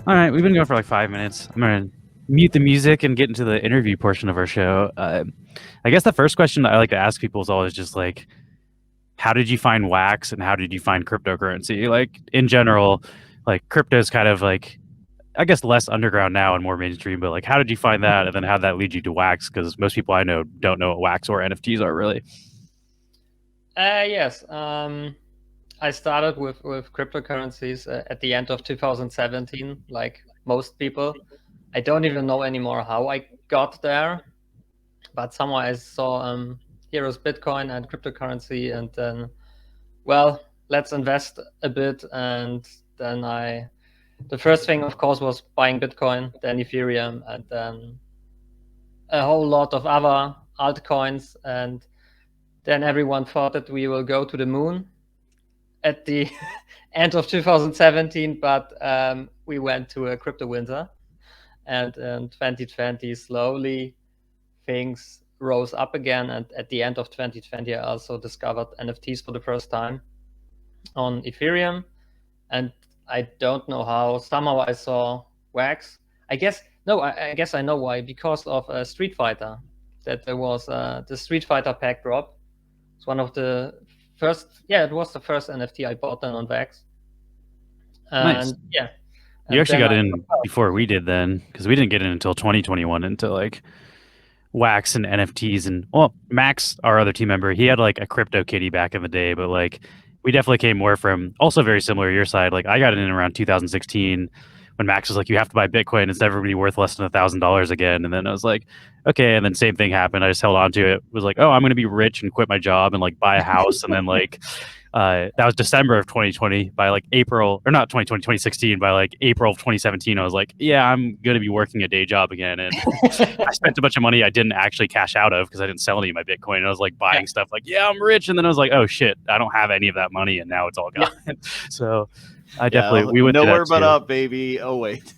All right, we've been going for like 5 minutes. I'm gonna mute the music and get into the interview portion of our show. I guess the first question that I like to ask people is always just like, how did you find Wax and how did you find cryptocurrency? Like in general, like crypto is kind of like, I guess, less underground now and more mainstream. But like, how did you find that, and then how did that lead you to Wax? Because most people I know don't know what Wax or NFTs are really. Yes. I started with cryptocurrencies at the end of 2017, like most people. I don't even know anymore how I got there, but somehow I saw here's Bitcoin and cryptocurrency, and then, well, let's invest a bit. And then the first thing, of course, was buying Bitcoin, then Ethereum, and then a whole lot of other altcoins. And then everyone thought that we will go to the moon at the end of 2017, but we went to a crypto winter, and in 2020 slowly things rose up again. And at the end of 2020 I also discovered NFTs for the first time on Ethereum, and I don't know how, somehow I saw Wax. I guess I know why, because of Street Fighter, that there was the Street Fighter pack drop. It's one of the first, it was the first NFT I bought then on Wax. Nice. Yeah. You actually got in before we did then, because we didn't get in until 2021 into like Wax and NFTs. And well, Max, our other team member, he had like a crypto kitty back in the day, but like we definitely came more from also very similar to your side. Like I got in around 2016 when Max was like, you have to buy Bitcoin. It's never going to be worth less than $1,000 again. And then I was like, okay. And then same thing happened. I just held on to it. Was like, oh, I'm going to be rich and quit my job and like buy a house. And then like, that was December of 2020. By like April, or not 2020, 2016, by like April of 2017, I was like, yeah, I'm going to be working a day job again. And I spent a bunch of money I didn't actually cash out of because I didn't sell any of my Bitcoin. And I was like buying stuff like, yeah, I'm rich. And then I was like, oh shit, I don't have any of that money. And now it's all gone. So I definitely, we went nowhere but too. up, baby. Oh, wait.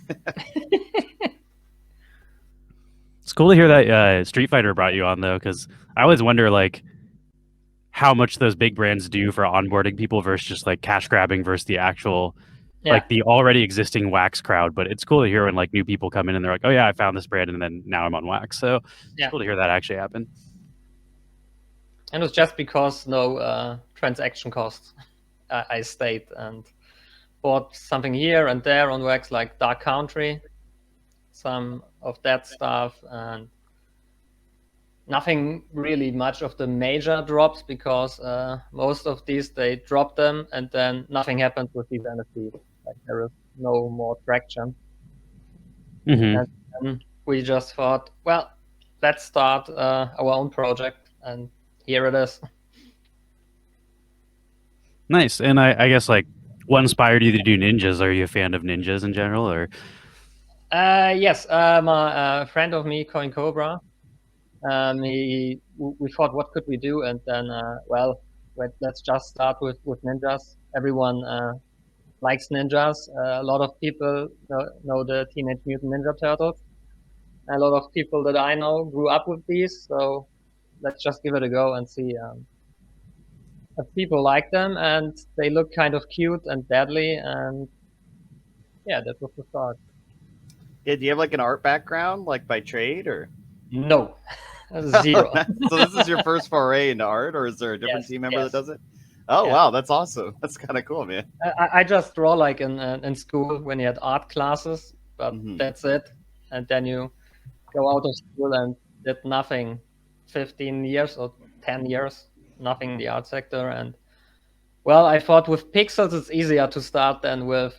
It's cool to hear that Street Fighter brought you on though, because I always wonder like how much those big brands do for onboarding people versus just like cash grabbing versus the actual like the already existing Wax crowd. But it's cool to hear when like new people come in and they're like, oh yeah, I found this brand and then now I'm on Wax. So it's cool to hear that actually happen. And it was just because no transaction costs. I stayed and bought something here and there on Wax, like Dark Country, some of that stuff, and nothing really much of the major drops, because most of these, they drop them and then nothing happens with these NFTs. Like there is no more traction. And we just thought, well, let's start our own project, and here it is. Nice. And I guess like what inspired you to do ninjas? Are you a fan of ninjas in general, or? Yes, a friend of me, Coin Cobra. We thought, what could we do? And then, well, let's just start with ninjas. Everyone likes ninjas. A lot of people know the Teenage Mutant Ninja Turtles. A lot of people that I know grew up with these. So let's just give it a go and see if people like them. And they look kind of cute and deadly. And yeah, that was the start. Yeah, do you have like an art background, like by trade, or? No. Zero. So this is your first foray into art, or is there a different team member that does it? Oh, wow, that's awesome. That's kind of cool, man. I just draw like in school when you had art classes, but that's it. And then you go out of school and did nothing. 15 years or 10 years, nothing in the art sector. And well, I thought with pixels it's easier to start than with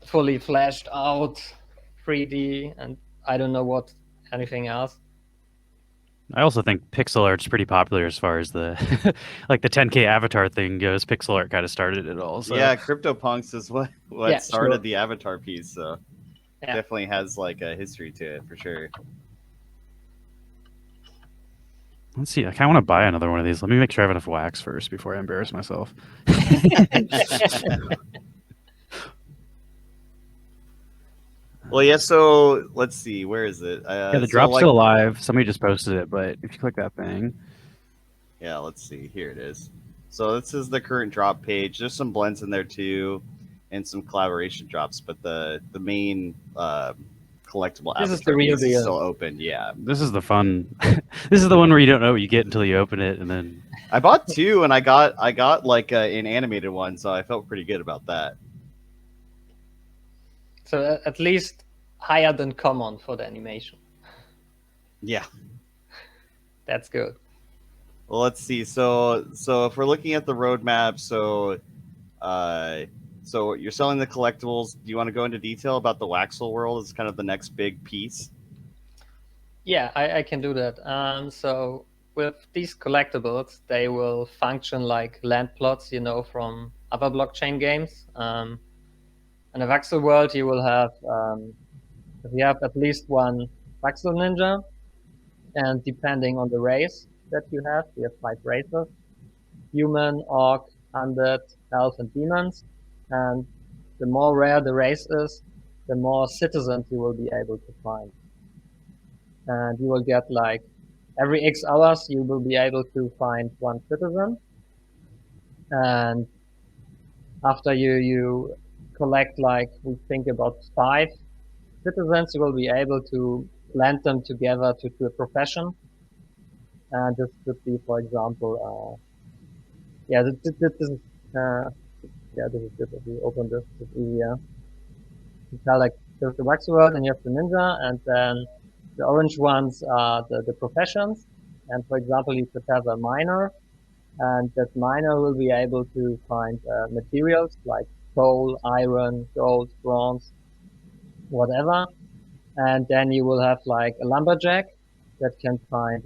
fully fleshed out 3D and I don't know what, anything else. I also think pixel art's pretty popular as far as the like the 10K avatar thing goes. Pixel art kind of started it all. So. Yeah, CryptoPunks is what started the avatar piece. So definitely has like a history to it for sure. Let's see. I kind of want to buy another one of these. Let me make sure I have enough wax first before I embarrass myself. Well, yeah, so let's see. Where is it? Yeah, the drop's still alive. Somebody just posted it, but if you click that thing. Yeah, let's see. Here it is. So this is the current drop page. There's some blends in there too. and some collaboration drops, but the main collectible This is avatar the real piece is deal. still open. Yeah, This is the fun. This is the one where you don't know what you get until you open it, and then I bought 2, and I got like an animated one, so I felt pretty good about that. So at least higher than common for the animation. Yeah, that's good. Well, let's see. So if we're looking at the roadmap, so you're selling the collectibles. Do you want to go into detail about the Waxel World as kind of the next big piece? Yeah, I can do that. So with these collectibles, they will function like land plots, from other blockchain games. In a Waxel World, you will have, if you have at least one Waxel Ninja, and depending on the race that you have 5 races: human, orc, undead, elf, and demons. And the more rare the race is, the more citizens you will be able to find. And you will get like every X hours, you will be able to find 1 citizen. And after you collect, like, we think about 5 citizens, you will be able to blend them together to a profession. And this could be, for example, this is, this is good. If you open this, it's easier. You tell, like, there's the Waxel World, and you have the ninja, and then the orange ones are the professions. And for example, you could have a miner, and that miner will be able to find materials like coal, iron, gold, bronze, whatever. And then you will have like a lumberjack that can find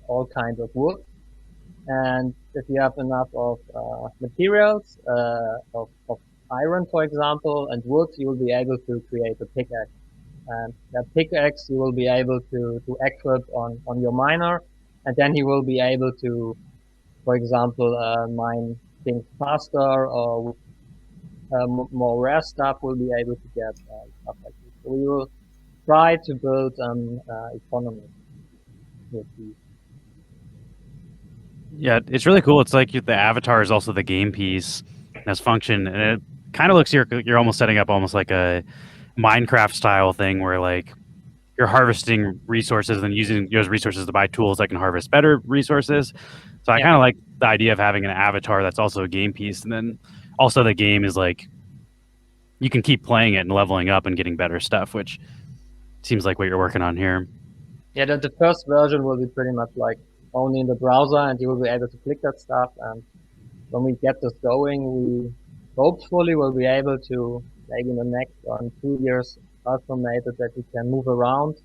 all kinds of wood. And if you have enough of materials, of iron, for example, and wood, you will be able to create a pickaxe. And that pickaxe you will be able to equip on your miner, and then you will be able to, for example, mine things faster, or with more rare stuff will be able to get stuff like this. So we will try to build an economy with these. Yeah, it's really cool. It's like the avatar is also the game piece as function, and it kind of looks you're almost setting up almost like a Minecraft style thing where like you're harvesting resources and using those resources to buy tools that can harvest better resources. So I kind of like the idea of having an avatar that's also a game piece, and then also the game is like you can keep playing it and leveling up and getting better stuff, which seems like what you're working on here. Yeah, the first version will be pretty much like only in the browser, and you will be able to click that stuff. And when we get this going, we hopefully will be able to, maybe in the next 2 years, automate it that you can move around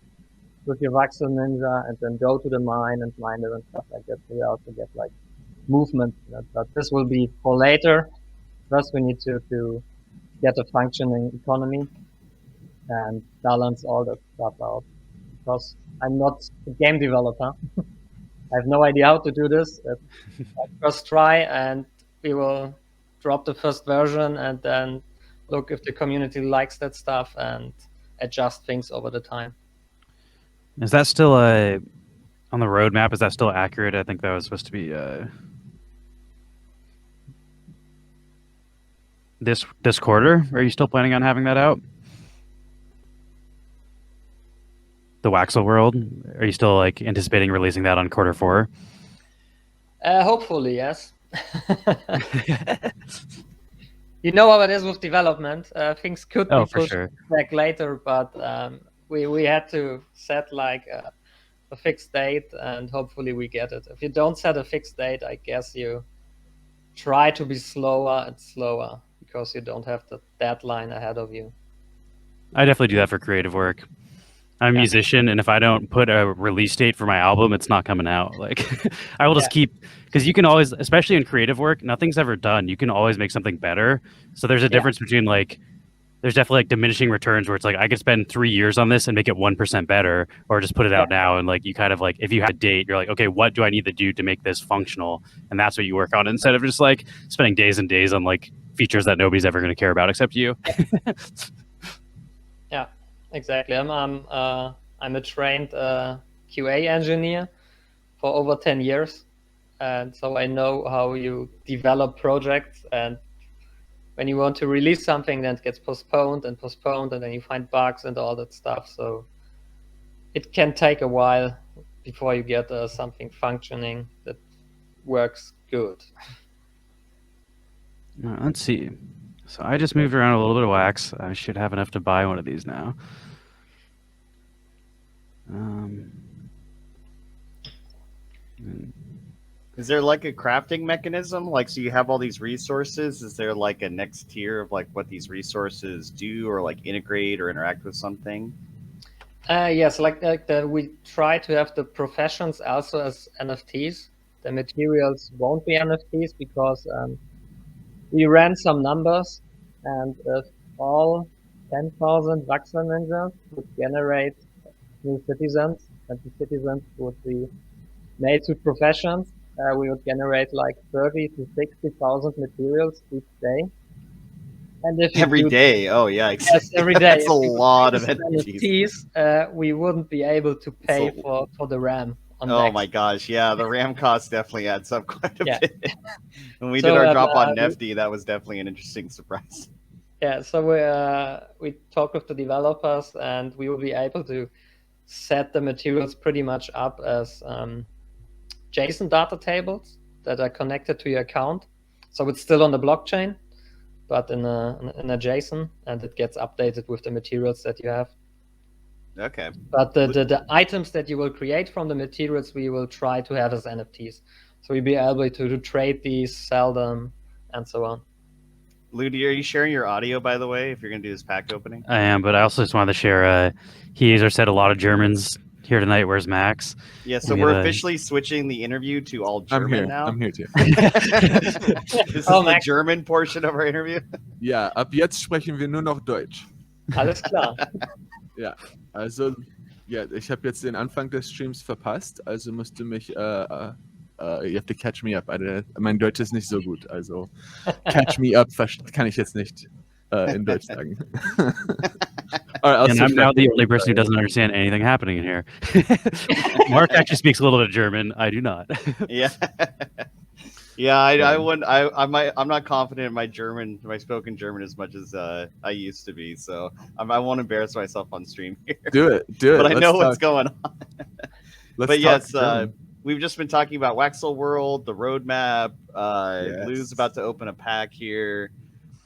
with your Waxel Ninja and then go to the mine and mine it and stuff like that. So we also get like movement. But this will be for later. First, we need to get a functioning economy and balance all that stuff out. Because I'm not a game developer. I have no idea how to do this. First try, and we will drop the first version and then look if the community likes that stuff and adjust things over the time. Is that still on the roadmap? Is that still accurate? I think that was supposed to be this quarter. Are you still planning on having that out? The Waxel World. Are you still like anticipating releasing that on quarter 4? Hopefully, yes. You know how it is with development. Things could be pushed back later, but we had to set like a fixed date, and hopefully we get it. If you don't set a fixed date, I guess you try to be slower and slower because you don't have the deadline ahead of you. I definitely do that for creative work. I'm a musician, and if I don't put a release date for my album, it's not coming out. Like, I will just keep, because you can always, especially in creative work, nothing's ever done. You can always make something better. So there's a difference between like, there's definitely like diminishing returns where it's like I could spend 3 years on this and make it 1% better, or just put it out now. And like you kind of like, if you have a date, you're like, okay, what do I need to do to make this functional? And that's what you work on instead of just like spending days and days on like features that nobody's ever going to care about except you. Yeah, exactly. I'm a trained QA engineer for over 10 years, and so I know how you develop projects. And when you want to release something, then it gets postponed, and then you find bugs and all that stuff. So it can take a while before you get something functioning that works good. All right, let's see. So I just moved around a little bit of wax. I should have enough to buy one of these now. Is there like a crafting mechanism? Like, so you have all these resources. Is there like a next tier of like what these resources do, or like integrate or interact with something? Yes, we try to have the professions also as NFTs. The materials won't be NFTs because we ran some numbers, and if all 10,000 Waxel Ninjas would generate new citizens, and the citizens would be made to professions, we would generate like 30 to 60,000 materials each day. And if every day, oh yeah, yes, every day. That's a lot of NFTs. We wouldn't be able to pay for the RAM. Oh my gosh, yeah, the RAM cost definitely adds up quite a bit. When we did our drop on Nifty, that was definitely an interesting surprise. Yeah, so we talked with the developers, and we will be able to set the materials pretty much up as JSON data tables that are connected to your account. So it's still on the blockchain, but in a JSON, and it gets updated with the materials that you have. Okay. But the items that you will create from the materials, we will try to have as NFTs. So we'll be able to trade these, sell them, and so on. Ludi, are you sharing your audio, by the way, if you're going to do this pack opening? I am, but I also just wanted to share, he said a lot of Germans here tonight. Where's Max? Yeah, so we're officially switching the interview to all German now. I'm here too. This is the German portion of our interview. Ja, ab jetzt sprechen wir nur noch Deutsch. Alles klar. Ja, also, ja, ich habe jetzt den Anfang des Streams verpasst, also musst du mich, you have to catch me up. Mein Deutsch ist nicht so gut, also catch me up kann ich jetzt nicht in Deutsch sagen. Right, and I'm now the only person who doesn't understand anything happening in here. Mark actually speaks a little bit of German. I do not. Yeah. Yeah, I'm not confident in my spoken German as much as I used to be. So I won't embarrass myself on stream here. Do it. But I know what's going on. But yes, we've just been talking about Waxel World, the roadmap. Lou's about to open a pack here.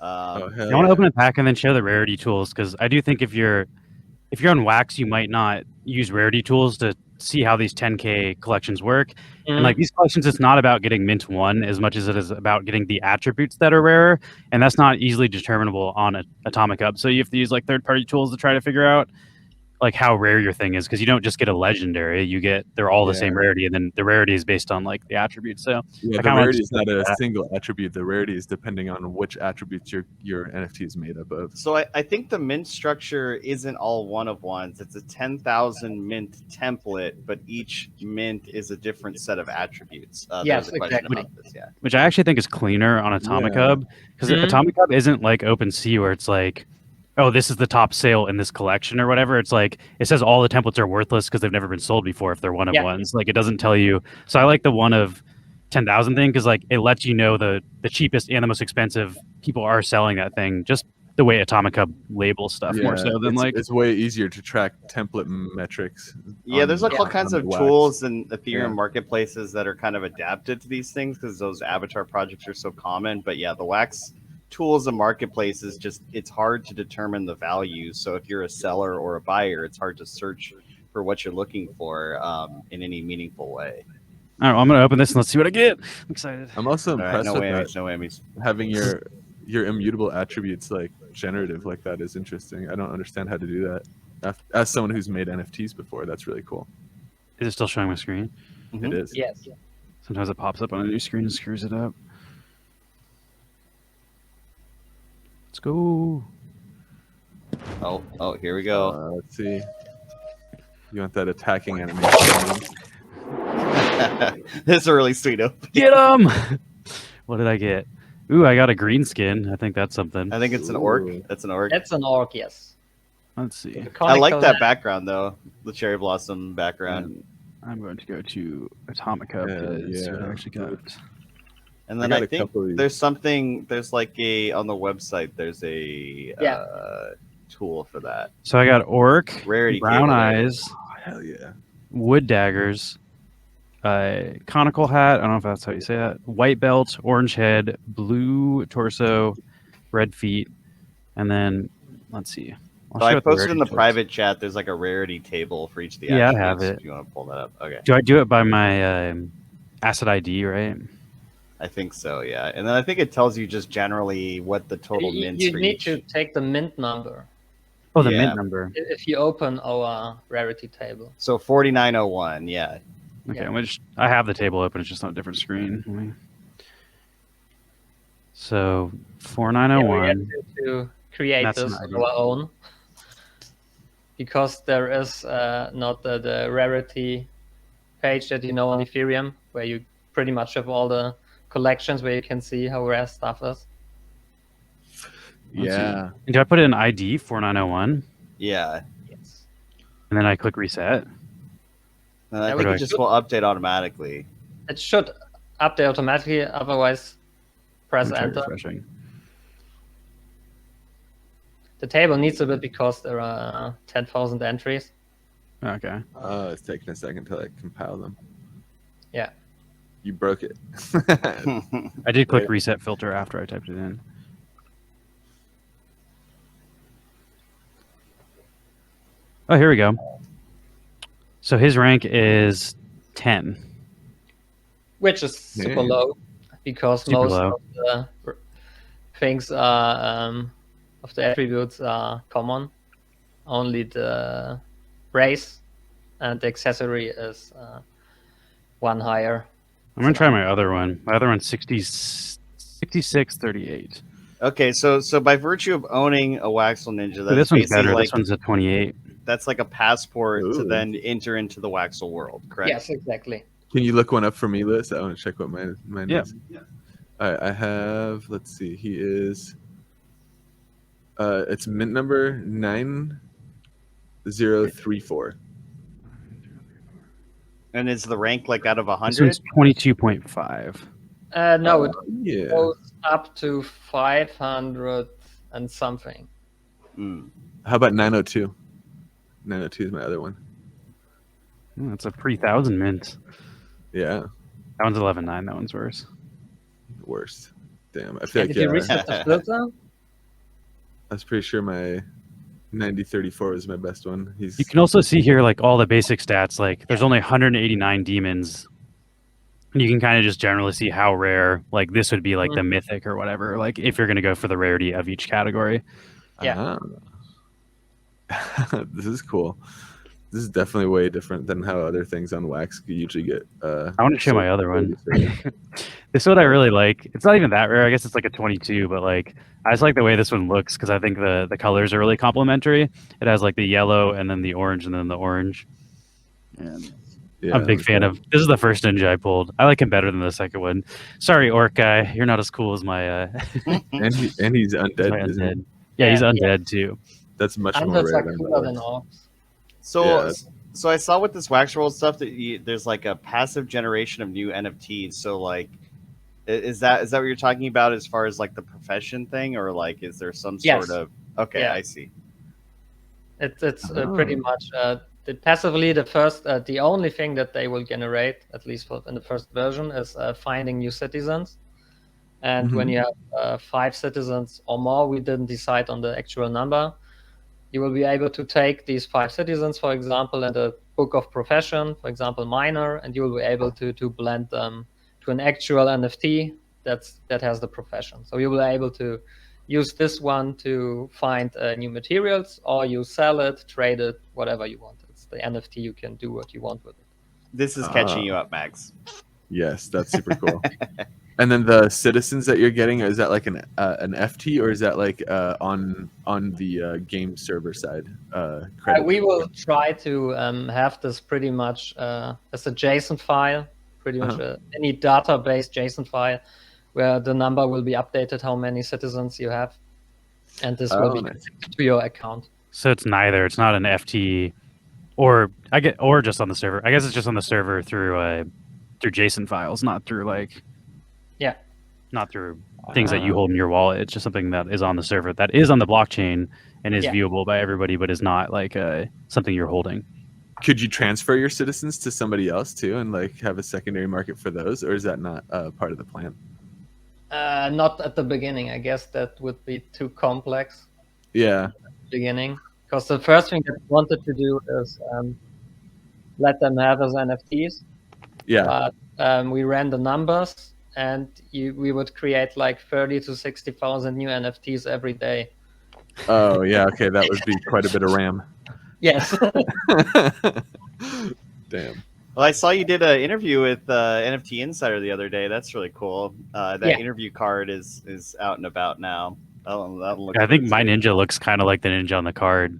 I want to open a pack and then show the rarity tools, because I do think if you're on Wax, you might not use rarity tools to see how these 10K collections work. And like these collections, it's not about getting mint 1 as much as it is about getting the attributes that are rarer, and that's not easily determinable on Atomic Hub. So you have to use like third-party tools to try to figure out like how rare your thing is, because you don't just get a legendary, they're all the same rarity, and then the rarity is based on like the attributes. So the rarity is not a single attribute. The rarity is depending on which attributes your NFT is made up of. So I think the mint structure isn't all one of ones. It's a 10,000 mint template, but each mint is a different set of attributes. Yes, exactly. Which I actually think is cleaner on Atomic Hub, because Atomic Hub isn't like OpenSea where it's like, oh, this is the top sale in this collection or whatever. It's like, it says all the templates are worthless because they've never been sold before if they're one of ones. Like, it doesn't tell you. So I like the one of 10,000 thing, because like it lets you know the cheapest and the most expensive people are selling that thing, just the way Atomic Hub labels stuff more so than like. It's way easier to track template metrics. Yeah, there's like all kinds of tools and Ethereum marketplaces that are kind of adapted to these things because those avatar projects are so common. But yeah, the Wax tools and marketplaces, it's hard to determine the value. So if you're a seller or a buyer, it's hard to search for what you're looking for in any meaningful way. All right, well, I'm gonna open this and let's see what I get. I'm excited. I'm also impressed with no whammies. Having your immutable attributes like generative like that is interesting. I don't understand how to do that. As someone who's made NFTs before, that's really cool. Is it still showing my screen? It is. Yes. Sometimes it pops up on a new screen and screws it up. Let's go. Oh, here we go. Let's see. You want that attacking animation? This is a really sweet open. Get him! What did I get? Ooh, I got a green skin. I think that's something. I think it's an orc. That's an orc. That's an orc, yes. Let's see. I like that background though. The cherry blossom background. I'm going to go to Atomic Hub. See what I actually got. And then I I got a think couple of these. there's something. There's like on the website. There's a tool for that. So I got orc, Rarity brown cable there. eyes, Oh, hell yeah. wood daggers, conical hat. I don't know if that's how you say that. White belt, orange head, blue torso, red feet, and then let's see. So I show what the posted in rarity the tools. private chat. There's like a rarity table for each of the Yeah, I attributes. have it. If you want to pull that up, okay. Do I do it by my asset ID, right? I think so, yeah. And then I think it tells you just generally what the total mints You for need each. to take the mint number Oh, the Yeah. mint number. if you open our rarity table. So 4901, yeah. Okay, Yeah. I have the table open. It's just on a different screen. So Yeah, 4901. we had to create That's this an on idea. our own because there is not the rarity page that you know on Ethereum, where you pretty much have all the collections where you can see how rare stuff is. Yeah. And do I put in ID 4901 Yeah. Yes. and then I click reset? And I Yeah, think we it just will update automatically. It should update automatically, otherwise press Let me try enter. refreshing. The table needs a bit because there are 10,000 entries. Okay. It's taking a second to like compile them. Yeah. You broke it. I did click reset filter after I typed it in. Oh, here we go. So his rank is 10. Which is super Damn. low because Super most low. of the things are of the attributes are common. Only the race and the accessory is one higher. I'm going to try my other one. My other one's 6638. Okay, so by virtue of owning a Waxel Ninja, So that's this one's basically better. like This one's a 28. that's like a passport to Ooh. then enter into the Waxel world, correct? Yes, exactly. Can you look one up for me, Liz? I want to check what mine Yeah. is. All right, I have, let's see, he is, it's mint number 9034. And is the rank like out of This 100? one's 22.5. No, it Yeah. goes up to 500 and something. Mm. How about 902? 902 is my other one. That's a 3,000 mint. Yeah, That one's 11.9. That one's worse. worst. Damn, I feel And like did you reset the filter? I was pretty sure my 9034 was my best one. You can also see here like all the basic stats. Like there's only 189 demons. And you can kind of just generally see how rare like this would be like the mythic or whatever. Like if you're going to go for the rarity of each category. Yeah. This is cool. This is definitely way different than how other things on Wax usually get. I want to show my other one. This one I really like. It's not even that rare. I guess it's like a 22, but like I just like the way this one looks because I think the colors are really complementary. It has like the yellow and then the orange and then the orange. And Yeah, I'm a big fan of. This is the first ninja I pulled. I like him better than the second one. Sorry, orc guy, you're not as cool as my. and he's undead. my Isn't he? undead. Yeah, he's undead too. That's much more Hunters rare are than cooler than orcs. orcs. So, Yeah. so I saw with this Waxel World stuff that there's like a passive generation of new NFTs. So, like, is that what you're talking about as far as like the profession thing, or like is there some Yes. sort of? Okay, Yeah. I see. It's pretty much passively the only thing that they will generate, at least in the first version, is finding new citizens. And when you have 5 citizens or more, we didn't decide on the actual number. You will be able to take these 5 citizens, for example, and a book of profession, for example, miner, and you will be able to blend them to an actual NFT that has the profession. So you will be able to use this one to find new materials, or you sell it, trade it, whatever you want. It's the NFT. You can do what you want with it. This is catching you up, Max. Yes, that's super cool. And then the citizens that you're getting, is that like an FT, or is that like on the game server side? We will try to have this pretty much as a JSON file, pretty much any database JSON file, where the number will be updated, how many citizens you have, and this will be nice. to your account. So it's neither. It's not an FT, or just on the server. I guess it's just on the server through JSON files, not through like. Yeah. not through things that you hold in your wallet. It's just something that is on the server, that is on the blockchain, and is viewable by everybody, but is not like something you're holding. Could you transfer your citizens to somebody else too, and like have a secondary market for those, or is that not part of the plan? Not at the beginning. I guess that would be too complex. Yeah. At the beginning, because the first thing that we wanted to do is let them have as NFTs. Yeah. But we ran the numbers, and we would create like 30 to 60,000 new NFTs every day. Oh yeah. Okay, that would be quite a bit of RAM. Yes. Damn. Well, I saw you did an interview with NFT Insider the other day. That's really cool. That interview card is out and about now. That'll look I think my ninja looks kind of like the ninja on the card.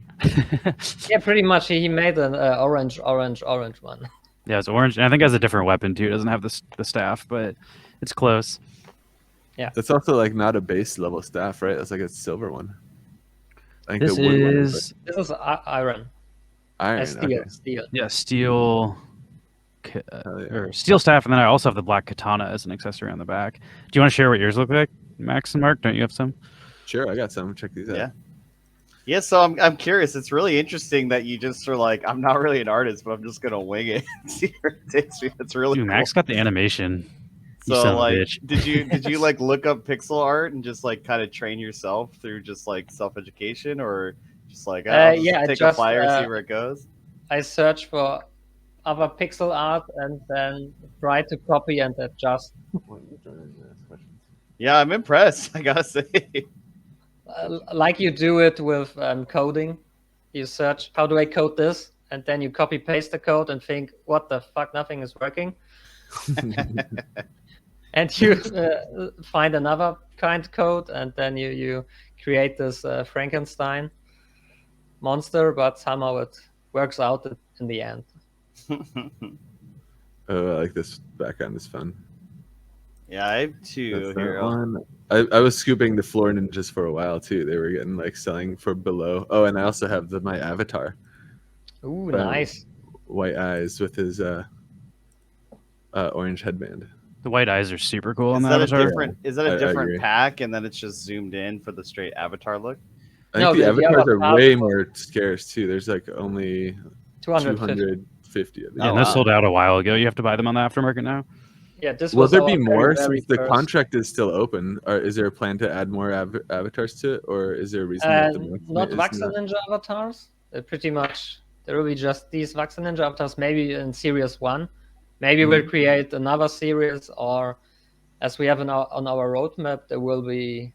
Yeah, pretty much. He made an orange one. Yeah, it's orange, and I think it has a different weapon too. It doesn't have the staff, but it's close. Yeah. That's also like not a base level staff, right? That's like a silver one. I think This is iron. Iron. Steel. Yeah, steel. Or steel staff, and then I also have the black katana as an accessory on the back. Do you want to share what yours look like, Max and Mark? Don't you have some? Sure, I got some. Check these out. Yeah, so I'm curious. It's really interesting that you just are like, I'm not really an artist, but I'm just gonna wing it and see where it takes me. It's really Dude, cool. Max got the animation. So like, did you like look up pixel art and just like kind of train yourself through just like self-education, or just like take a flyer, see where it goes? I search for other pixel art and then try to copy and adjust. Yeah, I'm impressed. I gotta say. Like you do it with coding. You search, how do I code this? And then you copy paste the code and think, what the fuck, nothing is working. And you find another kind code, and then you create this Frankenstein monster, but somehow it works out in the end. Oh, I like this background. It's fun. Yeah, I have two here. I was scooping the floor ninjas for a while too. They were getting like selling for below. Oh, and I also have my avatar. Ooh, nice. White eyes with his orange headband. The white eyes are super cool on Is the that avatar. is that a different pack, and then it's just zoomed in for the straight avatar look? I think the avatars are way more scarce too. There's like only 250 of them. Yeah, and those sold out a while ago. You have to buy them on the aftermarket now. Yeah, this will was there be more very since the contract is still open? Or is there a plan to add more avatars to it, or is there a reason that the not Waxel Ninja avatars? Pretty much there will be just these Waxel Ninja avatars, maybe in series 1. Maybe we'll create another series, or as we have on our roadmap, there will be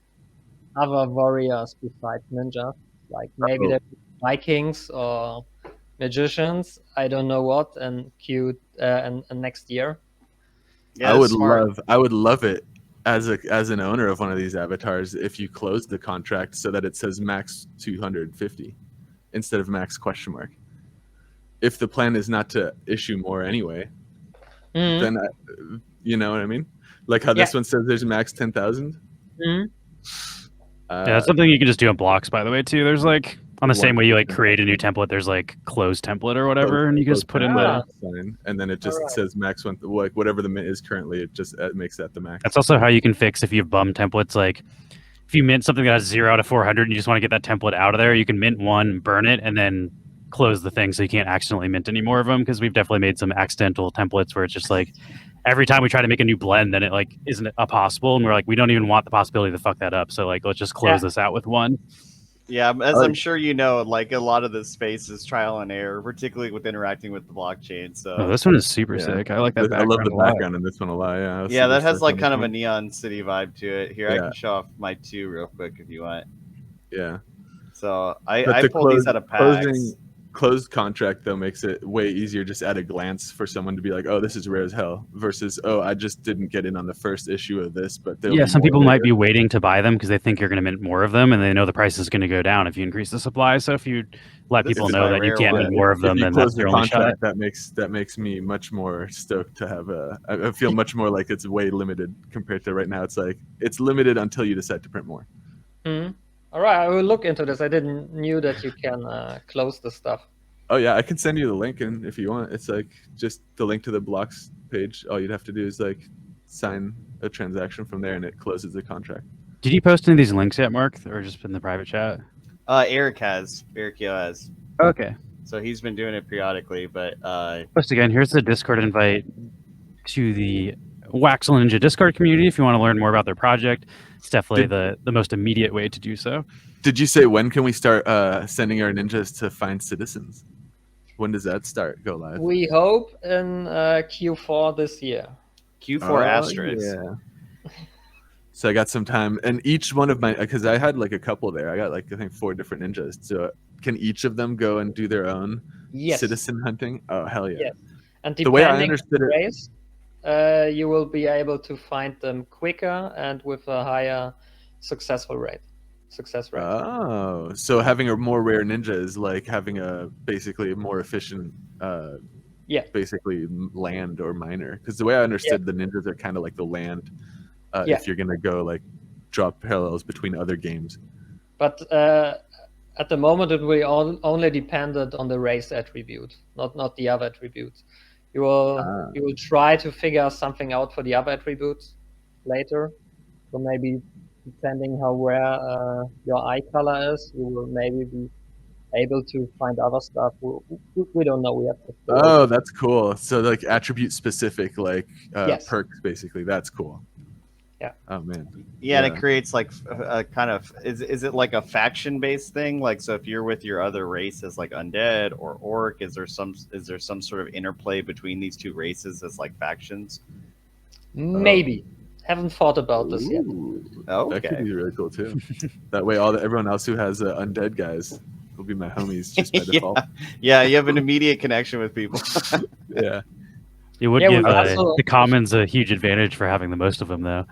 other warriors besides ninjas. Like maybe there will be Vikings or magicians. I don't know what, and next year. Yeah, I would love it as an owner of one of these avatars if you closed the contract so that it says max 250 instead of max ? If the plan is not to issue more anyway, then you know what I mean? Like how this one says there's max 10,000. Yeah, that's something you can just do in blocks, by the way, too. There's like on the same way you like create a new template, there's like close template or whatever, and you just put in the sign, and then it just says max one, like whatever the mint is currently, it just makes that the max. That's also how you can fix if you have bum templates. Like if you mint something that has 0 out of 400 and you just want to get that template out of there, you can mint one, burn it, and then close the thing so you can't accidentally mint any more of them, because we've definitely made some accidental templates where it's just like every time we try to make a new blend, then it like isn't possible, and we're like, we don't even want the possibility to fuck that up, so like let's just close this out with one. Yeah, as I'm sure you know, like a lot of this space is trial and error, particularly with interacting with the blockchain. So this one is super sick. I like that. I love the background in this one a lot. Yeah, that has like kind of a Neon City vibe to it. Here, I can show off my 2 real quick if you want. Yeah. So I pulled these out of packs. Closed contract though makes it way easier just at a glance for someone to be like, oh, this is rare as hell, versus I just didn't get in on the first issue of this, but some people might be waiting to buy them because they think you're going to mint more of them, and they know the price is going to go down if you increase the supply. So if you let people know that you can't mint more of them, then that's your only shot. That makes me much more stoked to have I feel much more like it's way limited compared to right now. It's like it's limited until you decide to print more. All right, I will look into this. I didn't knew that you can close the stuff. Oh yeah, I can send you the link, and if you want, it's like just the link to the blocks page. All you'd have to do is like sign a transaction from there, and it closes the contract. Did you post any of these links yet, Mark, or just in the private chat? Eric Yo has. Okay. So he's been doing it periodically, but Post again. Here's the Discord invite to the Waxel Ninja Discord community if you want to learn more about their project. It's definitely the most immediate way to do so. Did you say when can we start sending our ninjas to find citizens? When does that go live? We hope in Q4 this year. Q4 asterisks. Yeah. So I got some time, and each one of my, because I had like a couple there. I got like I think 4 different ninjas. So can each of them go and do their own citizen hunting? Oh hell yeah! Yes. And the way I depending understood on the it, race, you will be able to find them quicker and with a higher success rate. Oh, so having a more rare ninja is like having a basically a more efficient, basically land or miner. Because the way I understood the ninjas are kind of like the land. If you're gonna go like draw parallels between other games. But at the moment, it will only dependent on the race attribute, not the other attributes. You will try to figure something out for the other attributes later. So maybe depending how rare your eye color is, you will maybe be able to find other stuff. We don't know. We have to. Oh, that's cool. So like attribute specific, like perks, basically. That's cool. Yeah. Oh man. Yeah, and it creates like a kind of is it like a faction based thing? Like, so if you're with your other races like undead or orc, is there some sort of interplay between these two races as like factions? Maybe. Haven't thought about this yet. Okay. That could be really cool too. That way, everyone else who has undead guys will be my homies just by default. Yeah, you have an immediate connection with people. Yeah. It would give the commons a huge advantage for having the most of them, though.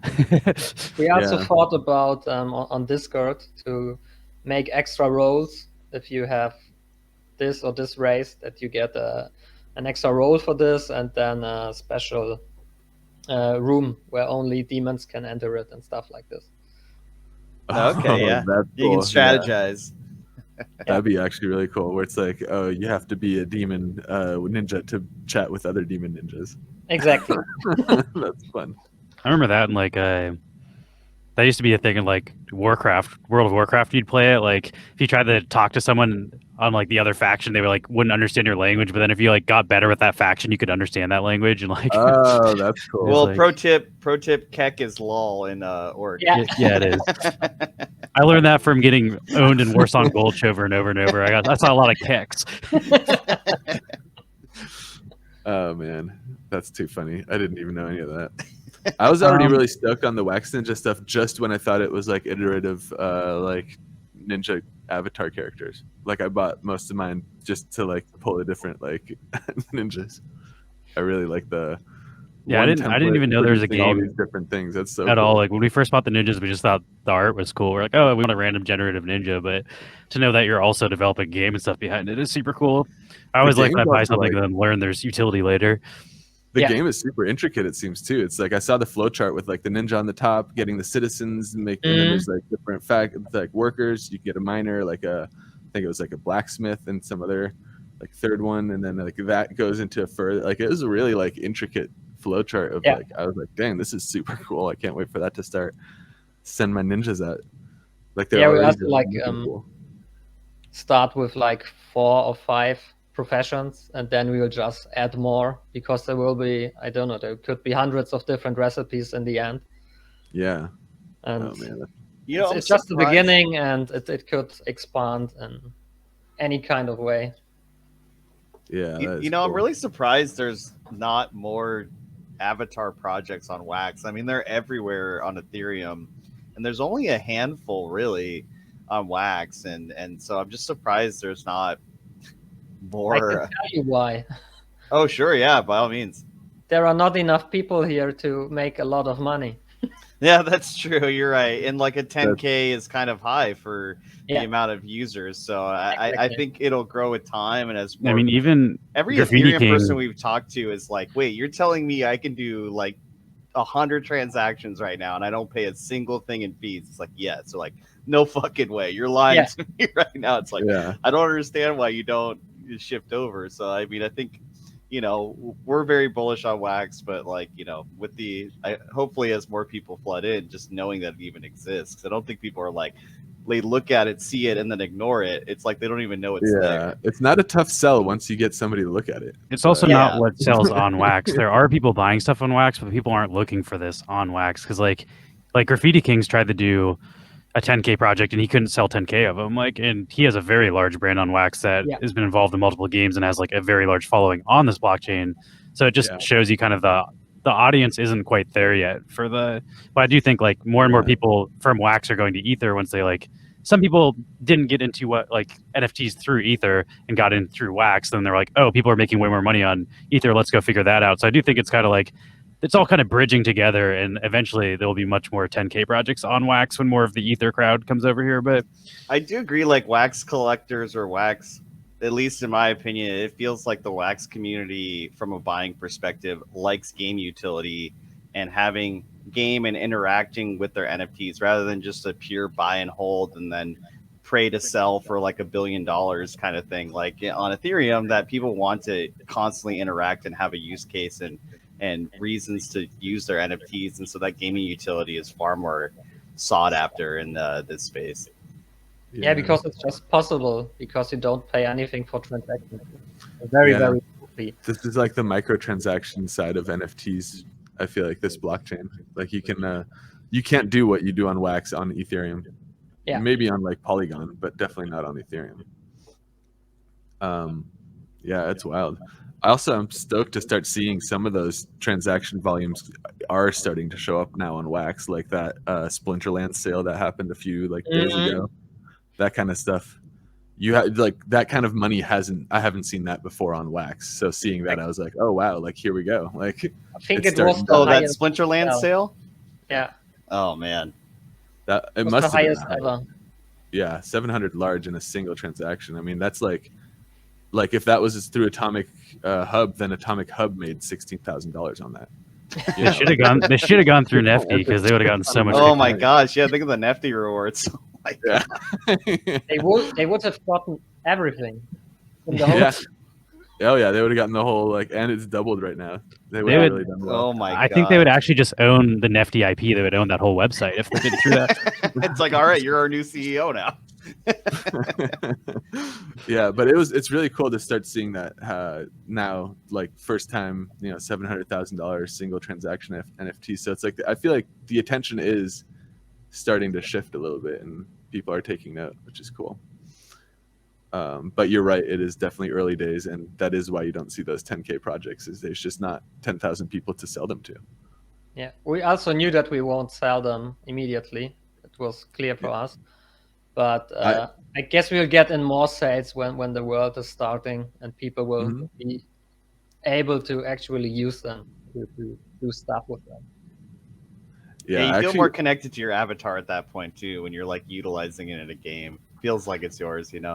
We also thought about on Discord to make extra roles if you have this or this race, that you get an extra role for this, and then a special room where only demons can enter it and stuff like this. Okay, yeah. You can strategize. That'd be actually really cool, where it's like, oh, you have to be a demon ninja to chat with other demon ninjas. Exactly. That's fun. I remember that in like that used to be a thing in like World of Warcraft. You'd play it like if you tried to talk to someone on like the other faction, they were like wouldn't understand your language. But then if you like got better with that faction, you could understand that language and like. Oh, that's cool. Well, like, pro tip, Keck is lol in Orc. Yeah, it is. I learned that from getting owned in Warsong Gulch over and over and over. I saw a lot of Kecks. Oh man, that's too funny. I didn't even know any of that. I was already really stoked on the Wax Ninja stuff just when I thought it was like iterative like ninja avatar characters. Like I bought most of mine just to like pull the different like ninjas. I really like the I didn't even know there was a game all these different things. That's so at cool. all. Like when we first bought the ninjas, we just thought the art was cool. We're like, oh, we want a random generative ninja, but to know that you're also developing game and stuff behind it is super cool. I always like when I buy something and then learn there's utility later. The game is super intricate, it seems too. It's like I saw the flow chart with like the ninja on the top, getting the citizens, and then there's like different like workers. You can get a miner, like I think it was like a blacksmith and some other like third one, and then like that goes into a further like it was a really like intricate flow chart of like I was like, dang, this is super cool. I can't wait for that to start. Send my ninjas out. Like we have to like start with like 4 or 5 professions, and then we will just add more because there will be, I don't know, there could be hundreds of different recipes in the end. Yeah. And oh man. It's just the beginning, and it could expand in any kind of way. Yeah. Cool. I'm really surprised there's not more avatar projects on Wax. I mean, they're everywhere on Ethereum, and there's only a handful really on Wax, and so I'm just surprised there's not more. I can tell you why. Oh, sure, yeah, by all means. There are not enough people here to make a lot of money. Yeah, that's true. You're right. And like a 10K is kind of high for the amount of users. So I think it'll grow with time. And as more, I mean, even every Ethereum person we've talked to is like, wait, you're telling me I can do like 100 transactions right now and I don't pay a single thing in fees? It's like, yeah. So like, no fucking way. You're lying to me right now. It's like, I don't understand why you don't shift over. So I mean, I think we're very bullish on Wax, but like, with hopefully as more people flood in, just knowing that it even exists. 'Cause I don't think people are like, they look at it, see it, and then ignore it. It's like they don't even know it's there. It's not a tough sell once you get somebody to look at it. It's also not what sells on Wax. There are people buying stuff on Wax, but people aren't looking for this on Wax because like Graffiti Kings tried to do a 10K project and he couldn't sell 10K of them. And he has a very large brand on Wax that has been involved in multiple games and has like a very large following on this blockchain. So it just shows you kind of the audience isn't quite there yet but I do think like more and more people from Wax are going to Ether once they some people didn't get into what like NFTs through Ether and got in through Wax. Then they're like, oh, people are making way more money on Ether. Let's go figure that out. So I do think it's kind of like, it's all kind of bridging together, and eventually there will be much more 10K projects on Wax when more of the Ether crowd comes over here. But I do agree, like Wax collectors or Wax, at least in my opinion, it feels like the Wax community from a buying perspective likes game utility and having game and interacting with their NFTs rather than just a pure buy and hold and then pray to sell for like $1 billion kind of thing. Like on Ethereum, that people want to constantly interact and have a use case and reasons to use their NFTs, and so that gaming utility is far more sought after in this space. Yeah, because it's just possible because you don't pay anything for transactions. Very free. This is like the microtransaction side of NFTs. I feel like this blockchain, like you can't do what you do on Wax on Ethereum. Yeah, maybe on like Polygon, but definitely not on Ethereum. Yeah, it's wild. I also am stoked to start seeing some of those transaction volumes are starting to show up now on Wax, like that Splinterland sale that happened a few days ago. That kind of stuff. You have like that kind of money I haven't seen that before on Wax. So seeing that, I was like, oh wow, like here we go. Like I think it was that Splinterland sale. Yeah. Oh man, that it must the have highest been ever. Yeah, 700 large in a single transaction. I mean, that's like if that was through Atomic Hub, then Atomic Hub made $16,000 on that. They should have gone through Nefty because they would have gotten so much. Oh my gosh, yeah, think of the Nefty rewards. Yeah. they would have gotten everything. In the whole Oh yeah, they would have gotten the whole and it's doubled right now. They would have really done well. Oh my god. I think they would actually just own the Nefty IP. They would own that whole website if they did it through that. It's like, all right, you're our new CEO now. Yeah, but it's really cool to start seeing that now, like first time, $700,000 single transaction NFT. So it's like I feel like the attention is starting to shift a little bit, and people are taking note, which is cool. But you're right, it is definitely early days, and that is why you don't see those 10K projects. Is there's just not 10,000 people to sell them to. Yeah, we also knew that we won't sell them immediately. It was clear for us. But I guess we'll get in more sales when the world is starting and people will be able to actually use them to do stuff with them. Yeah, you feel more connected to your avatar at that point too when you're like utilizing it in a game. Feels like it's yours, Yeah,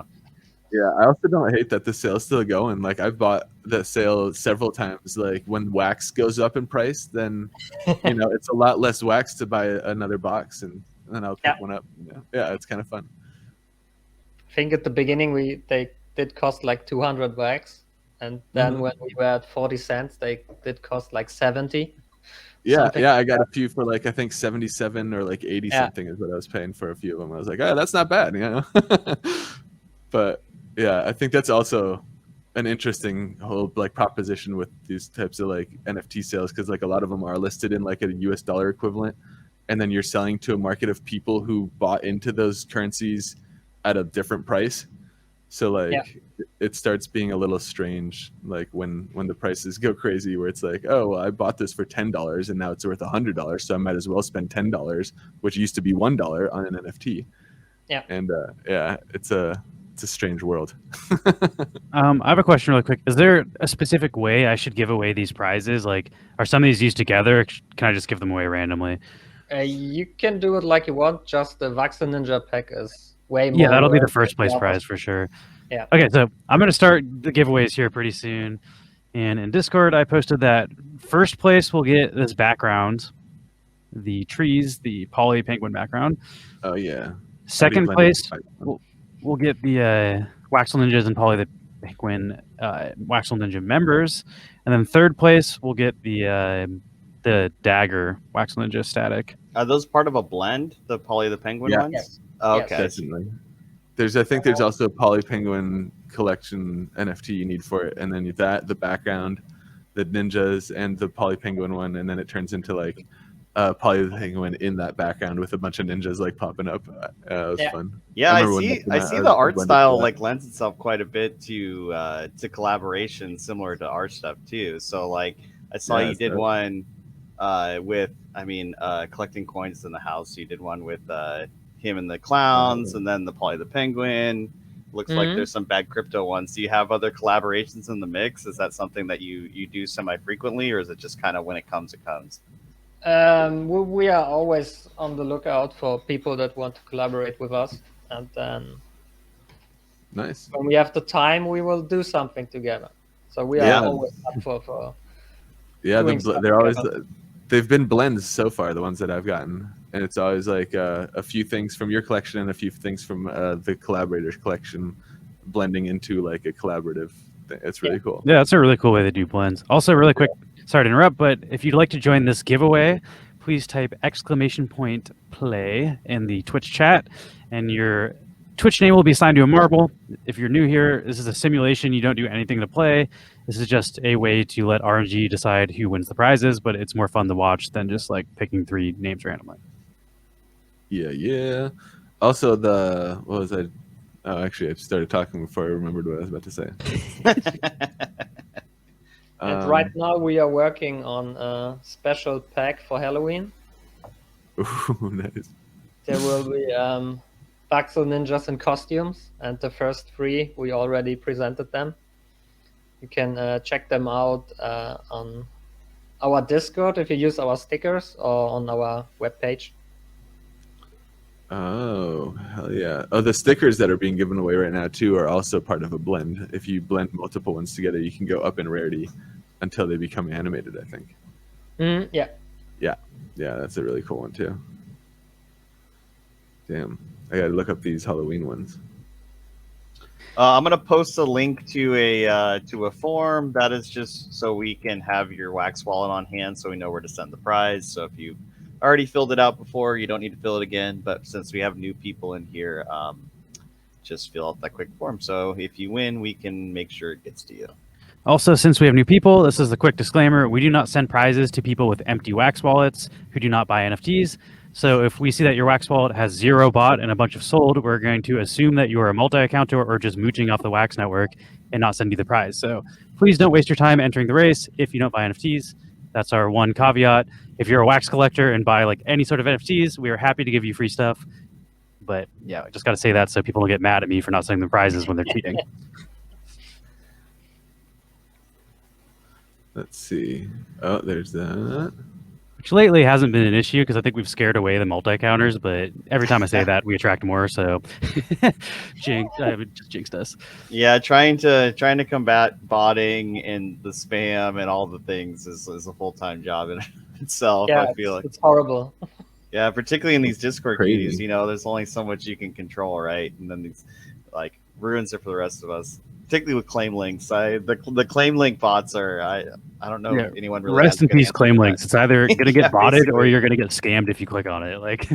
I also don't hate that the sale's still going. Like I've bought the sale several times. Like when Wax goes up in price, then it's a lot less Wax to buy another box, and then I'll pick one up. Yeah, it's kind of fun. I think at the beginning they did cost like 200 Wax, and then when we were at 40 cents, they did cost like 70. Yeah, I got a few for like I think 77 or like 80 something is what I was paying for a few of them. I was like, oh, that's not bad, But yeah, I think that's also an interesting whole like proposition with these types of like NFT sales, because like a lot of them are listed in like a US dollar equivalent, and then you're selling to a market of people who bought into those currencies at a different price. So like it starts being a little strange, like when the prices go crazy, where it's like, oh, well, I bought this for $10 and now it's worth $100, so I might as well spend $10, which used to be $1 on an NFT. Yeah. And it's a strange world. I have a question really quick. Is there a specific way I should give away these prizes? Like, are some of these used together? Can I just give them away randomly? You can do it like you want. Just the Waxel Ninja pack is way more. Yeah, that'll be the first place prize for sure. Yeah. Okay, so I'm going to start the giveaways here pretty soon. And in Discord, I posted that first place will get this background, the trees, the poly penguin background. Oh, yeah. Second place, we'll get the Waxel Ninjas and poly the Penguin Waxel Ninja members, and then third place will get the dagger Waxel Ninja static. Are those part of a blend? The Polly the Penguin Yeah. ones? Yes. Oh, Yes. okay. Definitely. I think there's also a Poly Penguin collection NFT you need for it, and then the background, the ninjas, and the Poly Penguin one, and then it turns into like Poly the Penguin in that background with a bunch of ninjas like popping up. It was fun. Yeah, I remember when see. that came I out, see I the was art blended style for that. like lends itself quite a bit to collaboration, similar to our stuff too. So like, I saw Yeah, you it's did dope. one with, collecting coins in the house. You did one with him and the clowns, and then the Polly the Penguin. Looks like there's some bad crypto ones. Do you have other collaborations in the mix? Is that something that you do semi frequently, or is it just kind of when it comes, it comes? We are always on the lookout for people that want to collaborate with us, and then Nice. when we have the time, we will do something together. So we Yeah. are always up for Yeah, doing stuff they're always together. they've been blends so far, the ones that I've gotten, and it's always like a few things from your collection and a few things from the collaborators collection blending into like a collaborative thing. It's really cool. Yeah, that's a really cool way to do blends. Also, really quick, sorry to interrupt, but if you'd like to join this giveaway, please type !play in the Twitch chat, and your Twitch name will be assigned to a marble. If you're new here, this is a simulation. You don't do anything to play. This is just a way to let RNG decide who wins the prizes, but it's more fun to watch than just like picking 3 names randomly. Yeah. Also, what was I? Oh, actually, I started talking before I remembered what I was about to say. And right now we are working on a special pack for Halloween. Ooh, nice. There will be Waxel Ninjas in costumes, and the first 3 we already presented them. You can check them out on our Discord if you use our stickers, or on our webpage. Oh, hell yeah. Oh, the stickers that are being given away right now, too, are also part of a blend. If you blend multiple ones together, you can go up in rarity until they become animated, I think. Yeah. Yeah, that's a really cool one, too. Damn. I gotta look up these Halloween ones. I'm gonna post a link to a form that is just so we can have your wax wallet on hand, so we know where to send the prize. So if you already filled it out before, you don't need to fill it again. But since we have new people in here, just fill out that quick form. So if you win, we can make sure it gets to you. Also, since we have new people, this is a quick disclaimer. We do not send prizes to people with empty wax wallets who do not buy NFTs. So if we see that your wax wallet has 0 bought and a bunch of sold, we're going to assume that you are a multi-accounter or just mooching off the Wax network and not send you the prize. So please don't waste your time entering the race if you don't buy NFTs. That's our one caveat. If you're a wax collector and buy like any sort of NFTs, we are happy to give you free stuff. But yeah, I just got to say that so people don't get mad at me for not sending them prizes when they're cheating. Let's see. Oh, there's that. Which lately hasn't been an issue because I think we've scared away the multi-counters, but every time I say that, we attract more, so just jinxed us. Yeah, trying to combat botting and the spam and all the things is a full-time job in itself. Yeah, I feel like it's horrible. Yeah, particularly in these Discord Crazy. communities, there's only so much you can control, right? And then these like ruins it for the rest of us. Particularly with claim links, the claim link bots are I don't know if anyone really. Rest in peace, claim links. It's either gonna get botted or basically. you're gonna get scammed if you click on it. Like,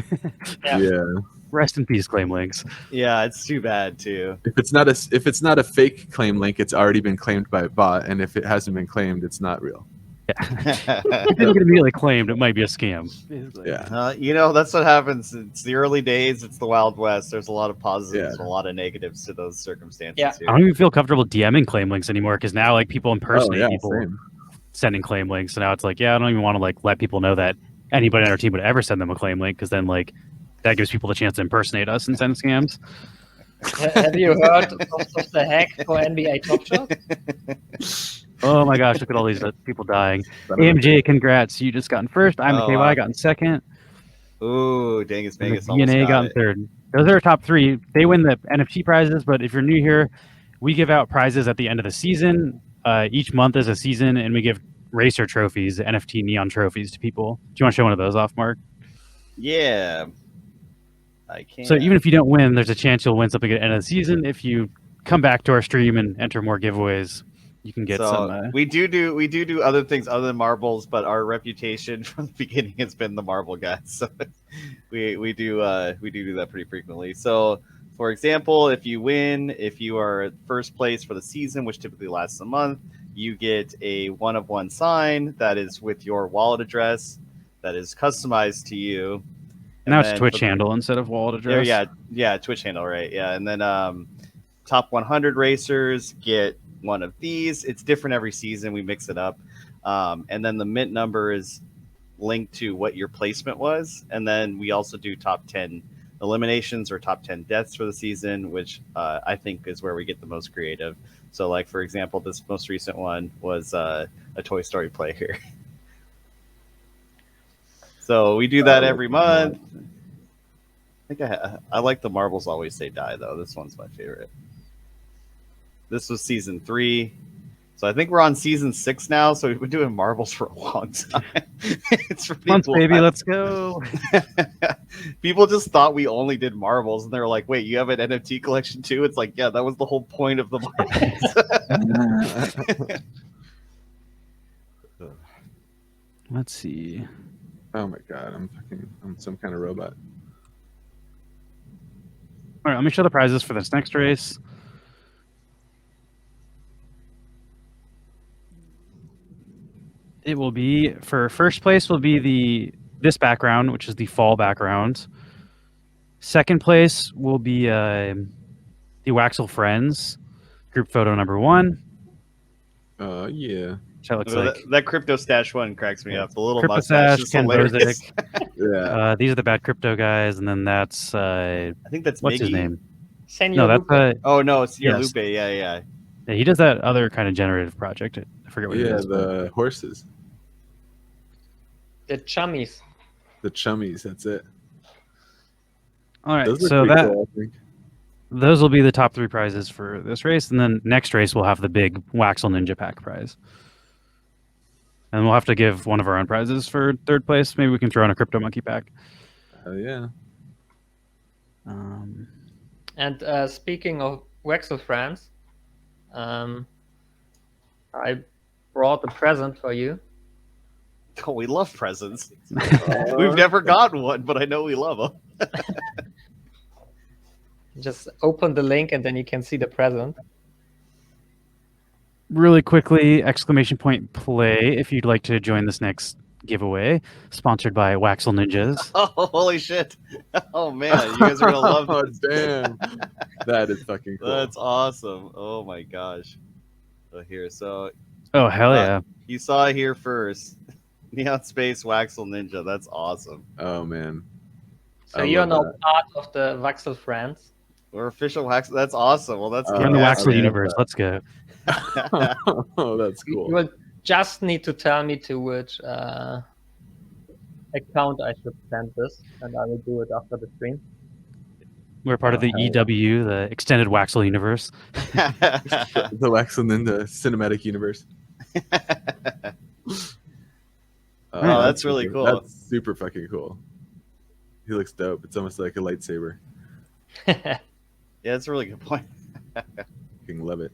Yeah. rest in peace, claim links. Yeah, it's too bad too. If it's not a fake claim link, it's already been claimed by a bot, and if it hasn't been claimed, it's not real. If you get immediately claimed, it might be a scam. Yeah. That's what happens. It's the early days. It's the Wild West. There's a lot of positives and a lot of negatives to those circumstances. Yeah. Here. I don't even feel comfortable DMing claim links anymore because now like people impersonate people same. sending claim links, so now it's like, I don't even want to like let people know that anybody on our team would ever send them a claim link because then like that gives people the chance to impersonate us and send scams. Have you heard of the hack for NBA Top Shot? Oh my gosh, look at all these people dying. AMJ, congrats. You just gotten first. I'm the KY, wow. gotten second. Ooh, Dangus Vegas DNA got third. Those are our top 3. They win the NFT prizes, but if you're new here, we give out prizes at the end of the season. Each month is a season, and we give racer trophies, NFT neon trophies to people. Do you want to show one of those off, Mark? Yeah, I can. So even if you don't win, there's a chance you'll win something at the end of the season if you come back to our stream and enter more giveaways, you can get some. We do other things other than marbles, but our reputation from the beginning has been the marble guys. So we do that pretty frequently. So for example, if you are first place for the season, which typically lasts a month, you get a 1-of-1 sign that is with your wallet address that is customized to you. Now it's Twitch handle instead of wallet address. Yeah, Twitch handle, right? Yeah, and then top 100 racers get one of these. It's different every season. We mix it up, and then the mint number is linked to what your placement was, and then we also do top 10 eliminations or top 10 deaths for the season, which I think is where we get the most creative. So, like for example, this most recent one was a Toy Story player. So we do that every month. I think I like the marbles always say die though. This one's my favorite. This was season 3. So I think we're on season 6 now. So we've been doing marbles for a long time. It's really Months, cool. baby, let's go. People just thought we only did marbles, and they were like, "Wait, you have an NFT collection too?" It's like, yeah, that was the whole point of the marbles. Let's see. Oh my god, I'm some kind of robot. All right, let me show the prizes for this next race. It will be, for first place will be this background, which is the fall background. Second place will be the Waxel Friends group photo number 1. Yeah. Which that looks like that crypto stash one cracks me up. The little Crypto mustache Stash, is Ken hilarious. Yeah. these are the bad crypto guys, and then that's I think that's what's his Miggy. name? Senor No, that's Oh no, it's Yes. Lupe. Yeah. yeah, he does that other kind of generative project. I forget what it Yeah, is. but- the horses. the chummies. The chummies, that's it. All right, Those look so pretty that cool, I think. those will be the top 3 prizes for this race, and then next race we'll have the big Waxel Ninja Pack prize. And we'll have to give one of our own prizes for third place. Maybe we can throw in a Crypto Monkey pack. Yeah. And speaking of Waxel friends, I brought a present for you. Oh, we love presents. We've never gotten one, but I know we love them. Just open the link and then you can see the present. Really quickly, exclamation point play if you'd like to join this next giveaway, sponsored by Waxel Ninjas. Oh, holy shit. Oh, man. You guys are going to love Oh, this. damn. That is fucking cool. That's awesome. Oh, my gosh. So here, so Oh, hell yeah. you saw it here first. Neon Space Waxel Ninja. That's awesome. Oh, man. So I you're love now part of the Waxel friends. We're official Waxel. That's awesome. Well, that's We're in the yeah, Waxel man. universe. Let's go. Oh, that's You cool. will just need to tell me to which account I should send this, and I will do it after the stream. We're part of the EW, the Extended Waxel Universe. The Waxel Ninja cinematic universe. Oh, that's really cool. That's super fucking cool. He looks dope. It's almost like a lightsaber. Yeah, that's a really good point. Fucking love it.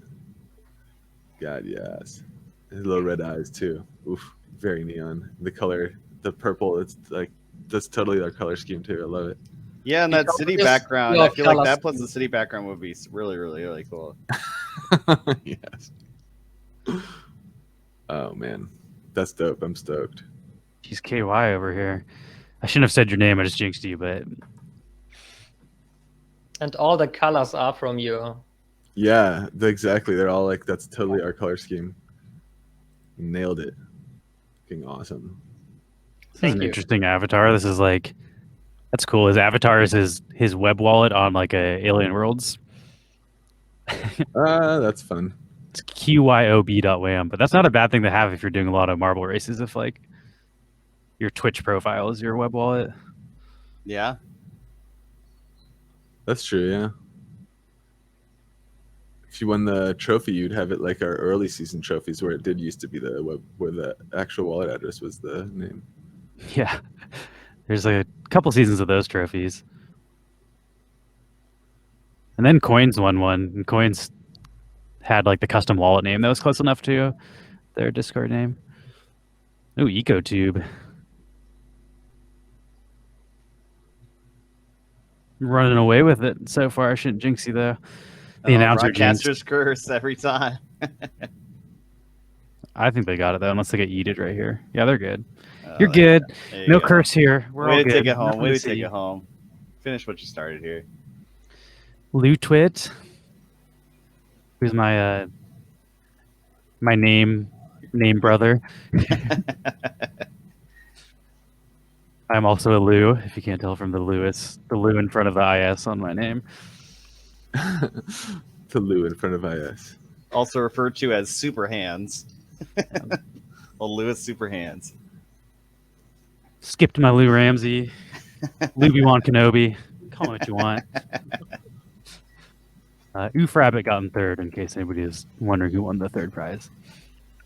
God, yes. His little red eyes too. Oof, very neon. The color, the purple. It's like that's totally our color scheme too. I love it. Yeah, and that Because city it's background. your I feel like color that plus scheme. the city background would be really, really, really cool. Yes. Oh man, that's dope. I'm stoked. He's KY over here. I shouldn't have said your name. I just jinxed you, but And all the colors are from you. Yeah, exactly. They're all like that's totally our color scheme. Nailed it. Fucking awesome. this is Thank an you. interesting avatar. This is like, that's cool. His avatar is his web wallet on like a Alien Worlds. That's fun. It's QYOB.wham, but that's not a bad thing to have if you're doing a lot of marble races. If like your Twitch profile is your web wallet. Yeah. That's true, yeah. If you won the trophy, you'd have it like our early season trophies where it did used to be the web where the actual wallet address was the name. Yeah, there's a couple seasons of those trophies, and then Coins won one. And Coins had like the custom wallet name that was close enough to their Discord name. Ooh, EcoTube. Running away with it so far. I shouldn't jinx you though. The announcer jinx. Broadcaster's curse every time. I think they got it though, unless they get yeeted right here. Yeah, they're good. Oh, You're good. there you No go. curse here. We're all Way to good. take it home. Nothing Way to see. take it home. Finish what you started here. Lutwit, who's my my name brother. I'm also a Lou, if you can't tell from the Lou in front of the IS on my name. The Lou in front of IS. Also referred to as Super Hands. Well, Lewis Super Hands. Skipped my Lou Ramsey, Obi-Wan Kenobi. Call me what you want. Oof Rabbit got in third, in case anybody is wondering who won the third prize.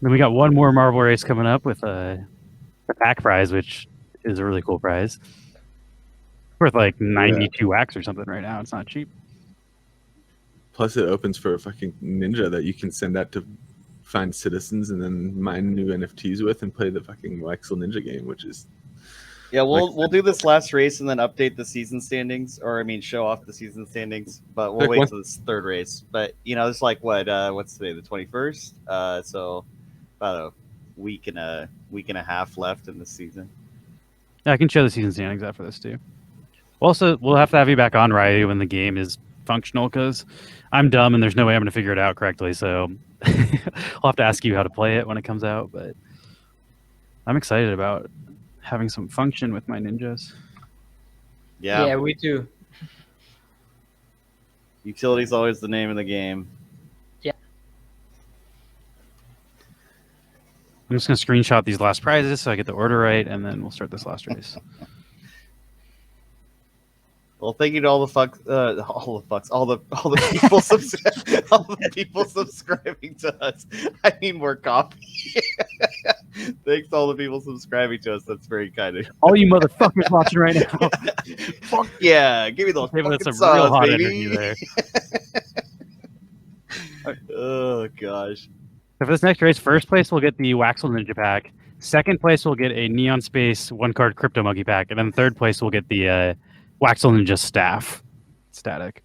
Then we got one more Marvel race coming up with a pack prize, which is a really cool prize. Worth like 92 wax or something right now. It's not cheap. Plus, it opens for a fucking ninja that you can send out to find citizens and then mine new NFTs with and play the fucking Waxel Ninja game, which is... Yeah, we'll do this last race and then update the season standings, or I mean, show off the season standings. But we'll wait till this third race. But you know, it's like what's today, the 21st? So about a week and a half left in the season. Yeah, I can show the season standings after this too. Also, we'll have to have you back on, Ryu, when the game is functional, because I'm dumb and there's no way I'm going to figure it out correctly. So I'll have to ask you how to play it when it comes out. But I'm excited about having some function with my ninjas. Yeah, we do. Utility's always the name of the game. Yeah. I'm just going to screenshot these last prizes so I get the order right, and then we'll start this last race. Well, thank you to all the people all the people subscribing to us. I need more coffee. Thanks to all the people subscribing to us. That's very kind of you. All you motherfuckers watching right now. Fuck yeah, give me those Giving fucking us some real subs, hot baby. energy there. Oh gosh. So for this next race, first place will get the Waxel Ninja pack. Second place will get a Neon Space one-card Crypto Monkey pack, and then third place will get the Waxel Ninja staff. Static.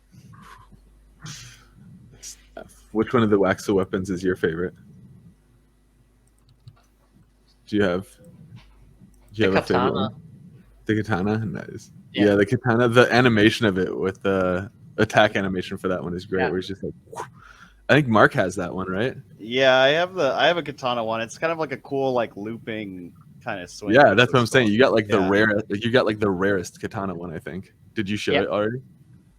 Which one of the Waxel weapons is your favorite? Do you have a favorite one? The katana? Nice. Yeah, the katana, the animation of it with the attack animation for that one is great. Yeah. Where it's just like, I think Mark has that one, right? Yeah, I have a katana one. It's kind of like a cool like looping kind of swing. Yeah, that's what I'm saying. You got like the rarest katana one, I think. Did you show it already?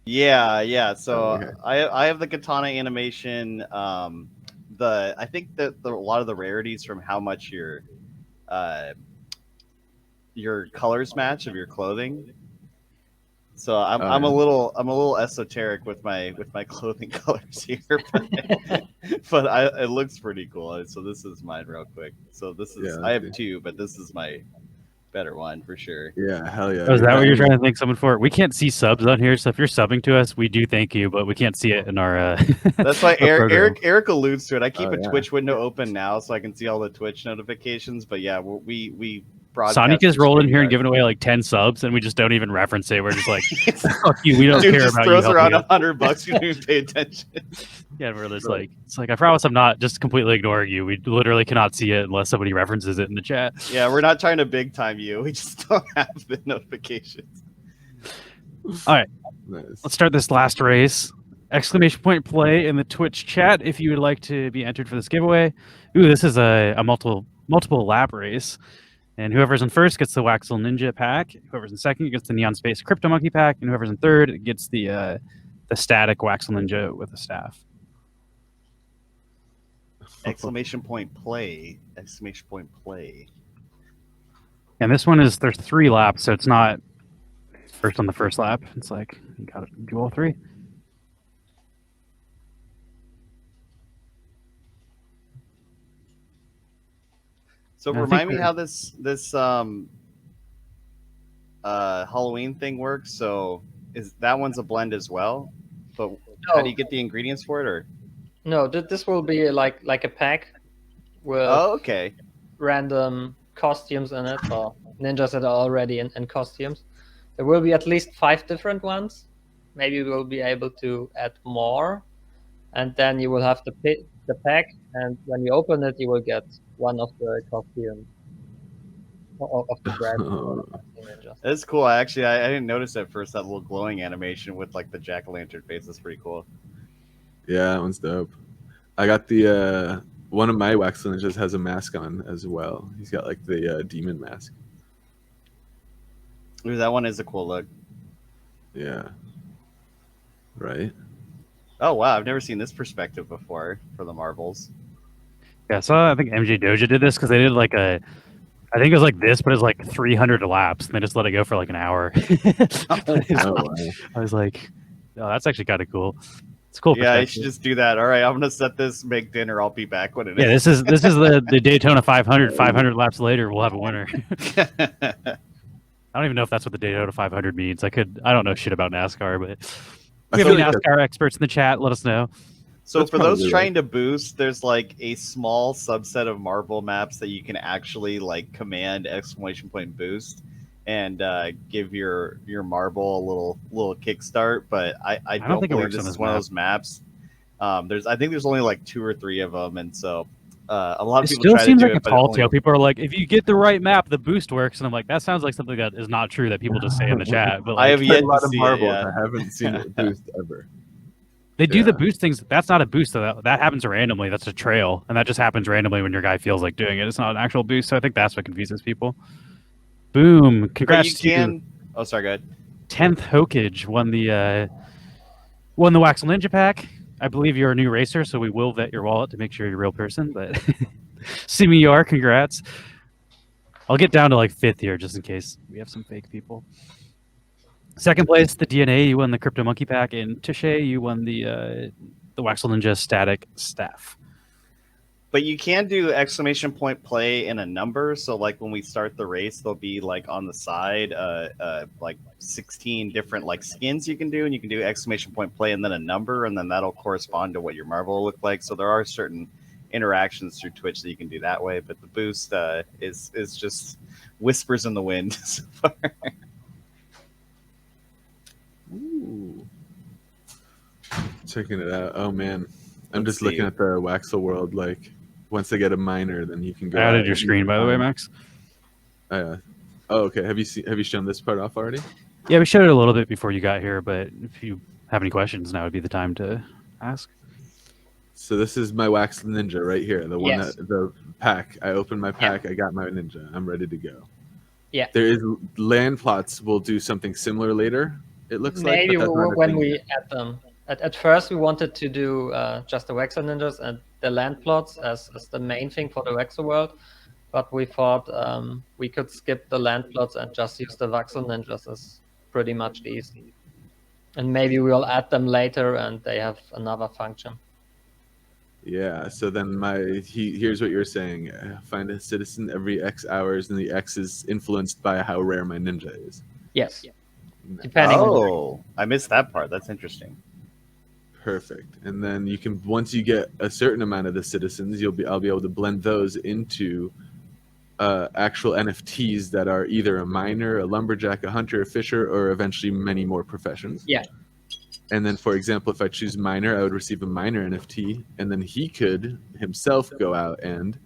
Yeah. So okay. I have the katana animation. I think that a lot of the rarities from how much your colors match of your clothing. So I'm a little esoteric with my clothing colors here, but it looks pretty cool. So this is mine real quick. So this is I have two, but this is my better one for sure. Yeah, hell yeah. Oh, is that what you're trying to thank someone for? We can't see subs on here, so if you're subbing to us, we do thank you, but we can't see it in our. That's why Eric alludes to it. I keep a Twitch window open now so I can see all the Twitch notifications. But yeah, we Sonic is rolling here and giving away like 10 subs, and we just don't even reference it. We're just like, fuck you, we don't care about you. Throws around $100, you don't even pay attention. Yeah, we're just like, it's like, I promise I'm not just completely ignoring you. We literally cannot see it unless somebody references it in the chat. Yeah, we're not trying to big time you. We just don't have the notifications. All right, Nice. let's start this last race. Exclamation point play in the Twitch chat if you would like to be entered for this giveaway. Ooh, this is a multiple lap race. And whoever's in first gets the Waxel Ninja pack. Whoever's in second gets the Neon Space Crypto Monkey pack. And whoever's in third gets the static Waxel Ninja with a staff. Exclamation point play. Exclamation point play. And this one there's 3 laps, so it's not first on the first lap. It's like, you gotta do all 3. So remind me how this Halloween thing works. So is that one's a blend as well? But how do you get the ingredients for it? Or No, this will be like a pack with Oh, okay. random costumes in it, or ninjas that are already in costumes. There will be at least 5 different ones. Maybe we'll be able to add more, and then you will have the pack, and when you open it, you will get one of the costumes of the brand ninjas. That's cool. I didn't notice at first that little glowing animation with like the jack-o'-lantern face. That's pretty cool. Yeah, that one's dope. I got the one of my Waxel Ninjas has a mask on as well. He's got like the demon mask. Ooh, that one is a cool look. Yeah. Right. Oh wow, I've never seen this perspective before for the marbles. Yeah, so I think MJ Doja did this because they did like I think it was like this, but it was like 300 laps, and they just let it go for like an hour. Oh, wow. I was like, oh, that's actually kind of cool. It's cool. Yeah, you should just do that. All right, I'm gonna set this, make dinner. I'll be back when it Yeah, is. this is the Daytona 500. 500 laps later, we'll have a winner. I don't even know if that's what the Daytona 500 means. I don't know shit about NASCAR, but if we have any NASCAR experts in the chat, let us know. So for those trying to boost, there's like a small subset of marble maps that you can actually like command exclamation point boost and give your marble a little kickstart. But I don't think it believe works this on is this one of map. those maps. I think there's only like 2 or 3 of them, and so a lot of It people still try seems to do like it. a But tall only... tale. People are like, if you get the right map, the boost works. And I'm like, that sounds like something that is not true that people just say in the chat. But like, I have yet a lot to of see marbles. it. Yeah. I haven't seen it boost ever. they do the boost things. That's not a boost, though. That happens randomly. That's a trail. And that just happens randomly when your guy feels like doing it. It's not an actual boost. So I think that's what confuses people. Boom. But Congrats you to can. Oh, sorry. Go ahead. 10th Hokage won the Waxel Ninja pack. I believe you're a new racer, so we will vet your wallet to make sure you're a real person. But Simi, you are. Congrats. I'll get down to like 5th here just in case we have some fake people. 2nd place, the DNA. You won the Crypto Monkey pack, and Touche, you won the Waxel Ninja static staff. But you can do exclamation point play in a number. So like when we start the race, there'll be like on the side, like 16 different like skins you can do, and you can do exclamation point play and then a number, and then that'll correspond to what your marble will look like. So there are certain interactions through Twitch that you can do that way. But the boost is just whispers in the wind so far. Ooh. Checking it out. Oh man, I'm just looking at the Waxel World. Like, once they get a miner, then you can go. I added your screen, by the way, Max. Oh, okay. Have you shown this part off already? Yeah, we showed it a little bit before you got here, but if you have any questions, now would be the time to ask. So this is my Waxel Ninja right here. The one Yes. the pack. I opened my pack. I got my ninja. I'm ready to go. Yeah. There is land plots. Will do something similar later. It looks Maybe like. But that's not a when thing we yet. add them. At first, we wanted to do just the Waxel Ninjas and the land plots as the main thing for the Waxel World, but we thought we could skip the land plots and just use the Waxel Ninjas as pretty much easy. And maybe we'll add them later and they have another function. Yeah, so then here's what you're saying. Find a citizen every X hours, and the X is influenced by how rare my ninja is. Yes. Depending on Oh, I missed that part. That's interesting. Perfect. And then you can, once you get a certain amount of the citizens, I'll be able to blend those into actual NFTs that are either a miner, a lumberjack, a hunter, a fisher, or eventually many more professions. Yeah. And then, for example, if I choose miner, I would receive a miner NFT, and then he could himself go out and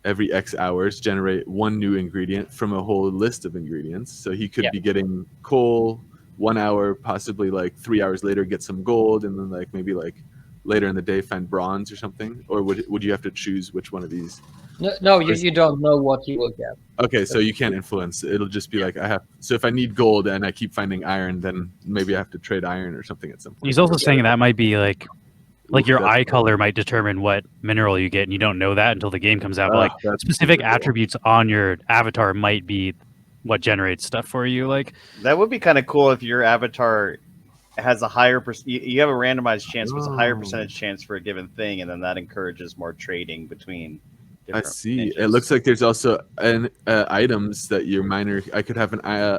every X hours generate one new ingredient from a whole list of ingredients. So he could be getting coal 1 hour, possibly like 3 hours later get some gold, and then like maybe like later in the day find bronze or something. Or would you have to choose which one of these? No, you don't know what you will get. Okay, so you can't influence. It'll just be like so if I need gold and I keep finding iron, then maybe I have to trade iron or something at some point. He's also saying that might be like your that's eye color might determine what mineral you get, and you don't know that until the game comes out. But like that's specific super cool. attributes on your avatar might be what generates stuff for you. Like That would be kind of cool if your avatar has a higher you have a randomized chance, but it's a higher percentage chance for a given thing, and then that encourages more trading between I different see. ninjas. It looks like there's also items that your miner. I could have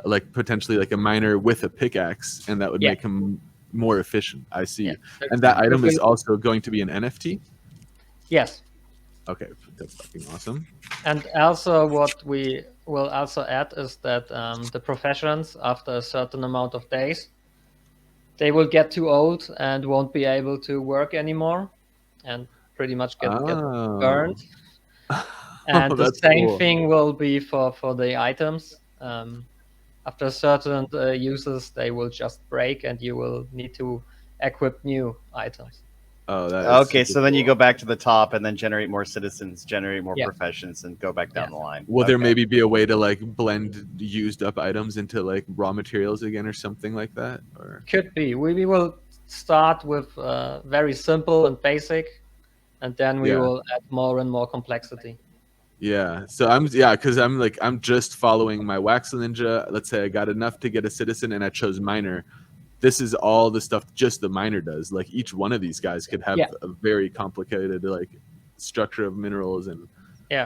like potentially like a miner with a pickaxe, and that would make him more efficient. I see. Yeah. And that item is also going to be an NFT? Yes. Okay, that's fucking awesome. And also what we will also add is that the professions, after a certain amount of days, they will get too old and won't be able to work anymore and pretty much get burned. And the same thing will be for the items. After certain uses, they will just break and you will need to equip new items. Oh, okay. So then you go back to the top and then generate more citizens, generate more professions, and go back down the line. Will there maybe be a way to like blend used up items into like raw materials again or something like that? Or could be. We will start with very simple and basic, and then we will add more and more complexity. Yeah. So because I'm just following my Waxel Ninja. Let's say I got enough to get a citizen and I chose miner. This is all the stuff just the miner does. Like each one of these guys could have a very complicated like structure of minerals and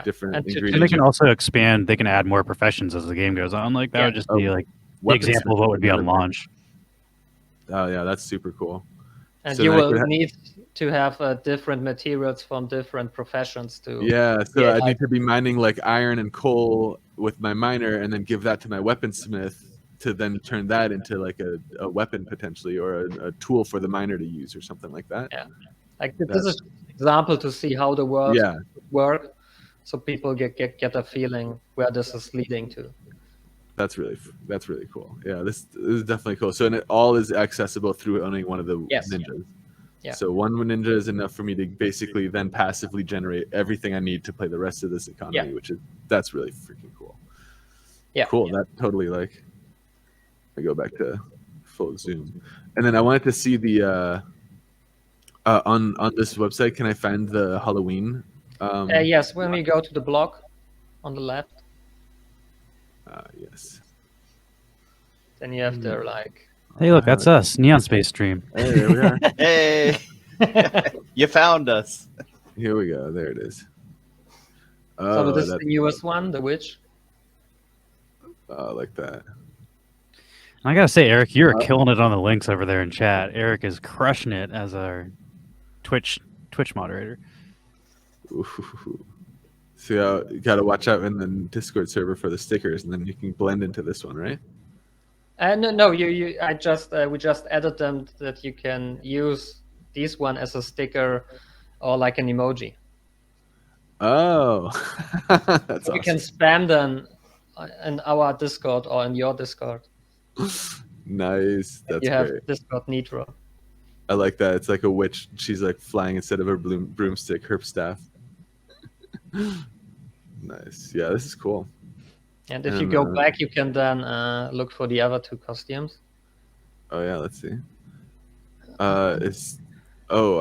different ingredients. And they can also expand. They can add more professions as the game goes on. Like that would just be like the example of what would be on launch. Oh yeah, that's super cool. And so you will need to have different materials from different professions to. Yeah, so I need to be mining like iron and coal with my miner, and then give that to my weaponsmith to then turn that into like a weapon potentially, or a tool for the miner to use, or something like that. Yeah, like this is an example to see how the world work, so people get a feeling where this is leading to. That's really cool. Yeah, this is definitely cool. So and it all is accessible through owning one of the ninjas. Yeah. So one ninja is enough for me to basically then passively generate everything I need to play the rest of this economy, that's really freaking cool. Yeah. Cool. That totally like. I go back to full zoom, and then I wanted to see the on this website. Can I find the Halloween? Yes, when we go to the blog on the left. Yes. Then you have to like. Hey, look, that's us, Neon Space Stream. Hey, there we are. Hey, you found us. Here we go. There it is. So this is the newest one, the witch. Like that. I gotta say, Eric, you're killing it on the links over there in chat. Eric is crushing it as our Twitch moderator. Ooh. So you gotta watch out in the Discord server for the stickers, and then you can blend into this one, right? No, we just added them that you can use this one as a sticker or like an emoji. Oh, that's awesome. You can spam them in our Discord or in your Discord. Nice. That's you have great. Discord Nitro. I like that. It's like a witch. She's like flying instead of her broomstick, her staff. Nice. Yeah, this is cool. And if you go back, you can then look for the other two costumes. Oh yeah, let's see. I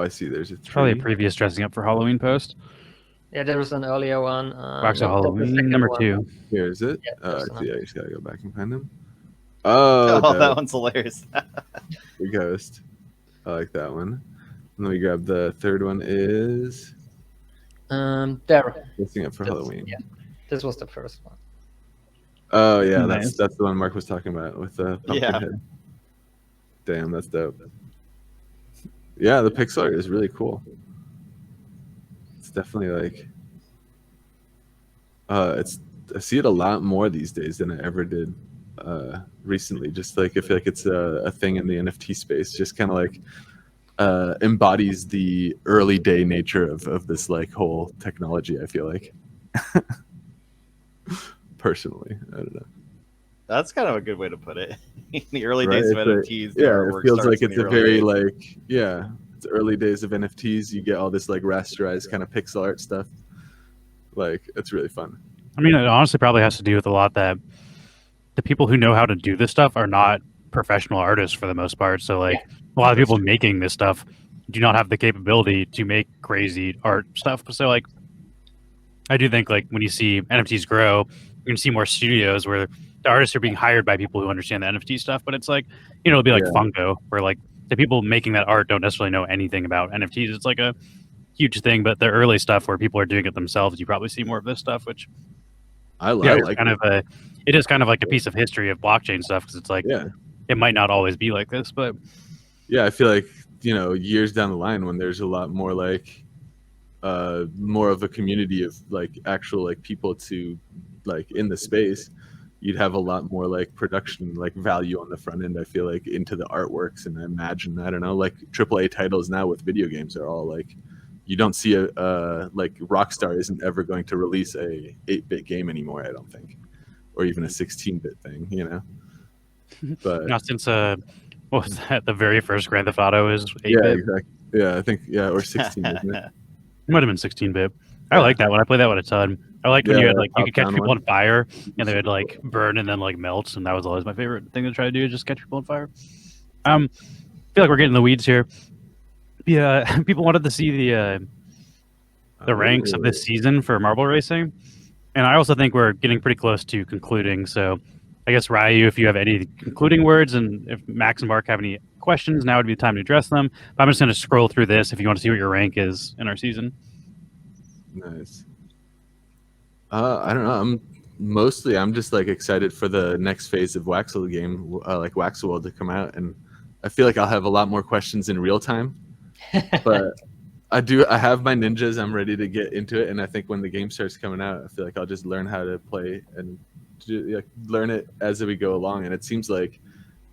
see. There's a tree. Probably a previous dressing up for Halloween post. Yeah, there was an earlier one. Waxel Halloween number 2. Here is it? Yeah, I see. I just gotta go back and find them. Oh, that one's hilarious. The ghost. I like that one. And let me grab the third one. Is there. dressing up for Halloween. Yeah, this was the first one. Oh yeah, Nice. that's the one Mark was talking about with the pumpkin head. Damn, that's dope. Yeah, the pixel art is really cool. It's definitely like I see it a lot more these days than I ever did recently. Just like I feel like it's a thing in the NFT space, just kind of like embodies the early day nature of this like whole technology, I feel like. Personally, I don't know. That's kind of a good way to put it. In the early days of NFTs. It feels like it's a very like it's early days of NFTs. You get all this like rasterized kind of pixel art stuff. Like it's really fun. I mean, it honestly probably has to do with a lot that the people who know how to do this stuff are not professional artists for the most part. So like a lot of people making this stuff do not have the capability to make crazy art stuff. So like I do think like when you see NFTs grow, you're gonna see more studios where the artists are being hired by people who understand the NFT stuff. But it's like, it'll be like Funko, where like the people making that art don't necessarily know anything about NFTs. It's like a huge thing, but the early stuff where people are doing it themselves, you probably see more of this stuff, which I like kind of it is kind of like a piece of history of blockchain stuff, because it's like it might not always be like this, but yeah, I feel like, you know, years down the line when there's a lot more like more of a community of like actual like people to like in the space, you'd have a lot more like production like value on the front end. I feel like into the artworks, and I imagine, I don't know, like AAA titles now with video games are all like, you don't see a like Rockstar isn't ever going to release a 8-bit game anymore, I don't think, or even a 16-bit thing, you know. But Now, since what was that? The very first Grand Theft Auto is 8-bit. yeah, exactly. Yeah, I think or 16, isn't it? It might have been 16-bit. I Yeah. like that one. I played that one a ton. I liked when you had like you could catch top-down people one. on fire and they would like burn and then like melt, and that was always my favorite thing to try to do, just catch people on fire. I feel like we're getting in the weeds here. Yeah, people wanted to see the ranks of this season for marble racing, and I also think we're getting pretty close to concluding. So, I guess Ryu, if you have any concluding words, and if Max and Mark have any questions, now would be the time to address them. But I'm just going to scroll through this if you want to see what your rank is in our season. Nice. I don't know. I'm just like excited for the next phase of Waxel game, like Waxel World, to come out, and I feel like I'll have a lot more questions in real time. But I have my ninjas. I'm ready to get into it, and I think when the game starts coming out, I feel like I'll just learn how to play and learn it as we go along. And it seems like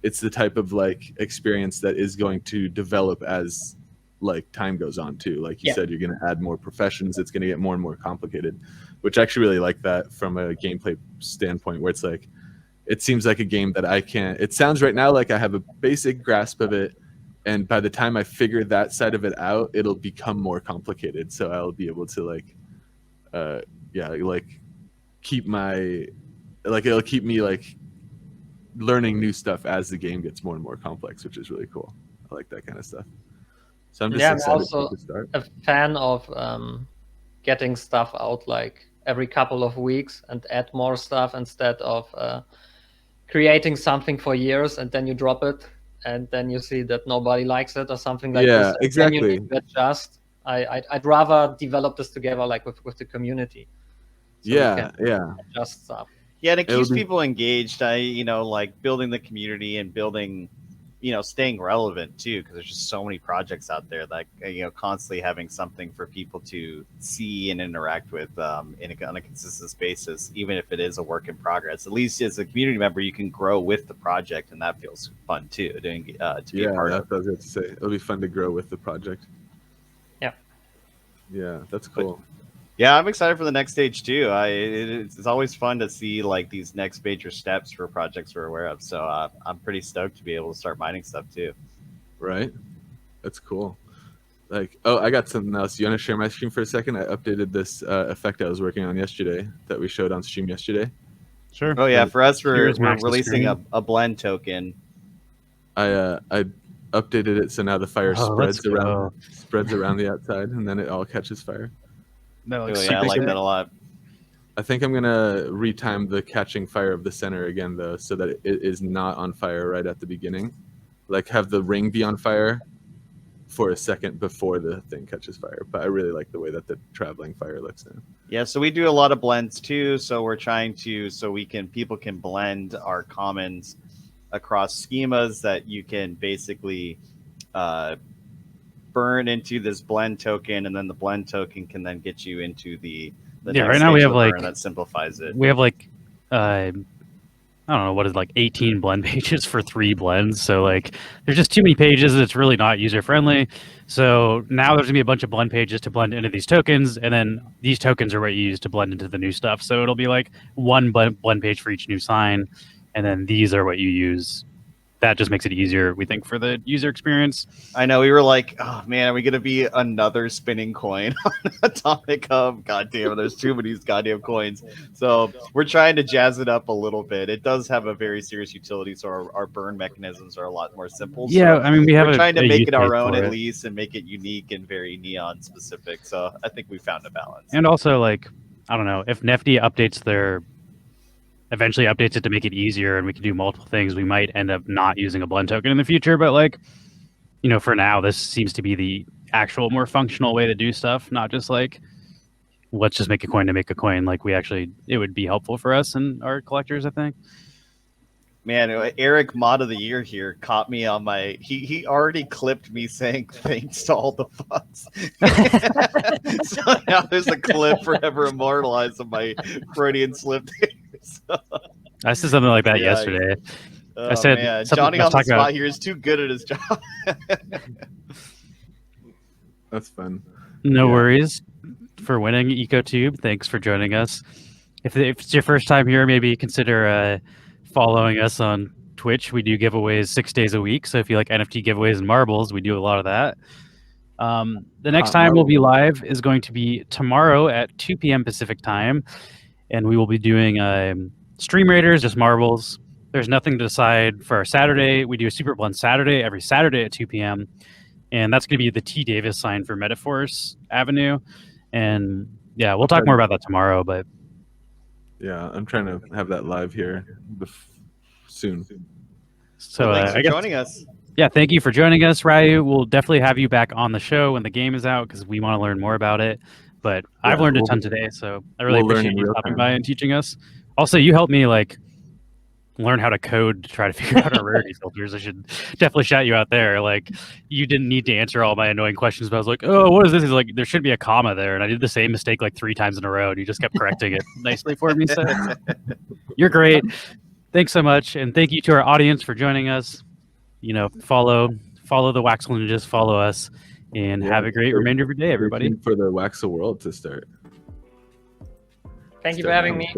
it's the type of like experience that is going to develop as like time goes on too. Like you said, you're going to add more professions. It's going to get more and more complicated, which I actually really like that from a gameplay standpoint, where it's like, it seems like a game that it sounds right now like I have a basic grasp of it, and by the time I figure that side of it out, it'll become more complicated. So I'll be able to like, it'll keep me like learning new stuff as the game gets more and more complex, which is really cool. I like that kind of stuff. So I'm just excited I'm also to start. a fan of getting stuff out like every couple of weeks and add more stuff instead of creating something for years and then you drop it and then you see that nobody likes it or something like this. Yeah, And exactly. then you need to adjust. I'd rather develop this together like with the community. So we can adjust stuff. Yeah, and it keeps people engaged. Like building the community and building, staying relevant too, because there's just so many projects out there that, constantly having something for people to see and interact with on a consistent basis, even if it is a work in progress. At least as a community member, you can grow with the project, and that feels fun too. To be a part of. That's what I was going to say. It'll be fun to grow with the project. Yeah. Yeah, that's cool. Yeah, I'm excited for the next stage too. It's always fun to see like these next major steps for projects we're aware of. So I'm pretty stoked to be able to start mining stuff too. Right, that's cool. Like, I got something else. You want to share my screen for a second? I updated this effect I was working on yesterday that we showed on stream yesterday. Sure. Oh yeah, for us we're releasing a blend token. I updated it so now the fire spreads around the outside, and then it all catches fire. I like that a lot. I think I'm gonna retime the catching fire of the center again though, so that it is not on fire right at the beginning. Like have the ring be on fire for a second before the thing catches fire. But I really like the way that the traveling fire looks now. Yeah, so we do a lot of blends too. So we're trying to people can blend our commons across schemas that you can basically burn into this blend token, and then the blend token can then get you into the right now we have like that simplifies it. We have like I don't know what is like 18 blend pages for 3 blends, so like there's just too many pages and it's really not user friendly. So now there's gonna be a bunch of blend pages to blend into these tokens, and then these tokens are what you use to blend into the new stuff. So it'll be like one blend page for each new sign, and then these are what you use. That just makes it easier, we think, for the user experience. I know, we were like, oh man, are we gonna be another spinning coin on Atomic Hub? God damn, there's too many goddamn coins. So we're trying to jazz it up a little bit. It does have a very serious utility, so our burn mechanisms are a lot more simple. Yeah, so I mean, we're trying to make it our own at least, and make it unique and very neon specific. So I think we found a balance. And also, like, I don't know, if Nifty eventually updates it to make it easier and we can do multiple things, we might end up not using a blend token in the future. But like, for now, this seems to be the actual more functional way to do stuff, not just like, let's just make a coin to make a coin. Like it would be helpful for us and our collectors, I think. Man, Eric Mod of the Year here caught me on my. He already clipped me saying thanks to all the bots. So now there's a clip forever immortalized of my Freudian slip. So, I said something like that yeah, yesterday. oh, I said man. something- Johnny I was on the talking spot about- here is too good at his job. That's fun. No Yeah. worries for winning, EcoTube. Thanks for joining us. If it's your first time here, maybe consider following us on Twitch. We do giveaways 6 days a week. So if you like NFT giveaways and marbles, we do a lot of that. The next time we'll be live is going to be tomorrow at 2 p.m. Pacific time. And we will be doing Stream Raiders, just marbles. There's nothing to decide for our Saturday. We do a Super Blend Saturday every Saturday at 2 p.m. And that's going to be the T. Davis sign for Metaforce Avenue. And yeah, we'll talk more about that tomorrow. But Yeah, I'm trying to have that live here soon. so Thanks for I guess, joining us. yeah, thank you for joining us, Ryu. We'll definitely have you back on the show when the game is out because we want to learn more about it. But I've learned a ton today, so I really we'll learn appreciate in you real stopping time. by and teaching us. Also, you helped me learn how to code to try to figure out our rarity filters. I should definitely shout you out there. Like, you didn't need to answer all my annoying questions, but I was like, oh, what is this? He's like, there should be a comma there. And I did the same mistake like 3 times in a row, and you just kept correcting it nicely for me. So you're great. Thanks so much. And thank you to our audience for joining us. You know, follow the Waxel Ninjas, follow us, and have a great remainder of your day, everybody. For the Waxel World to start. Thank you for having me.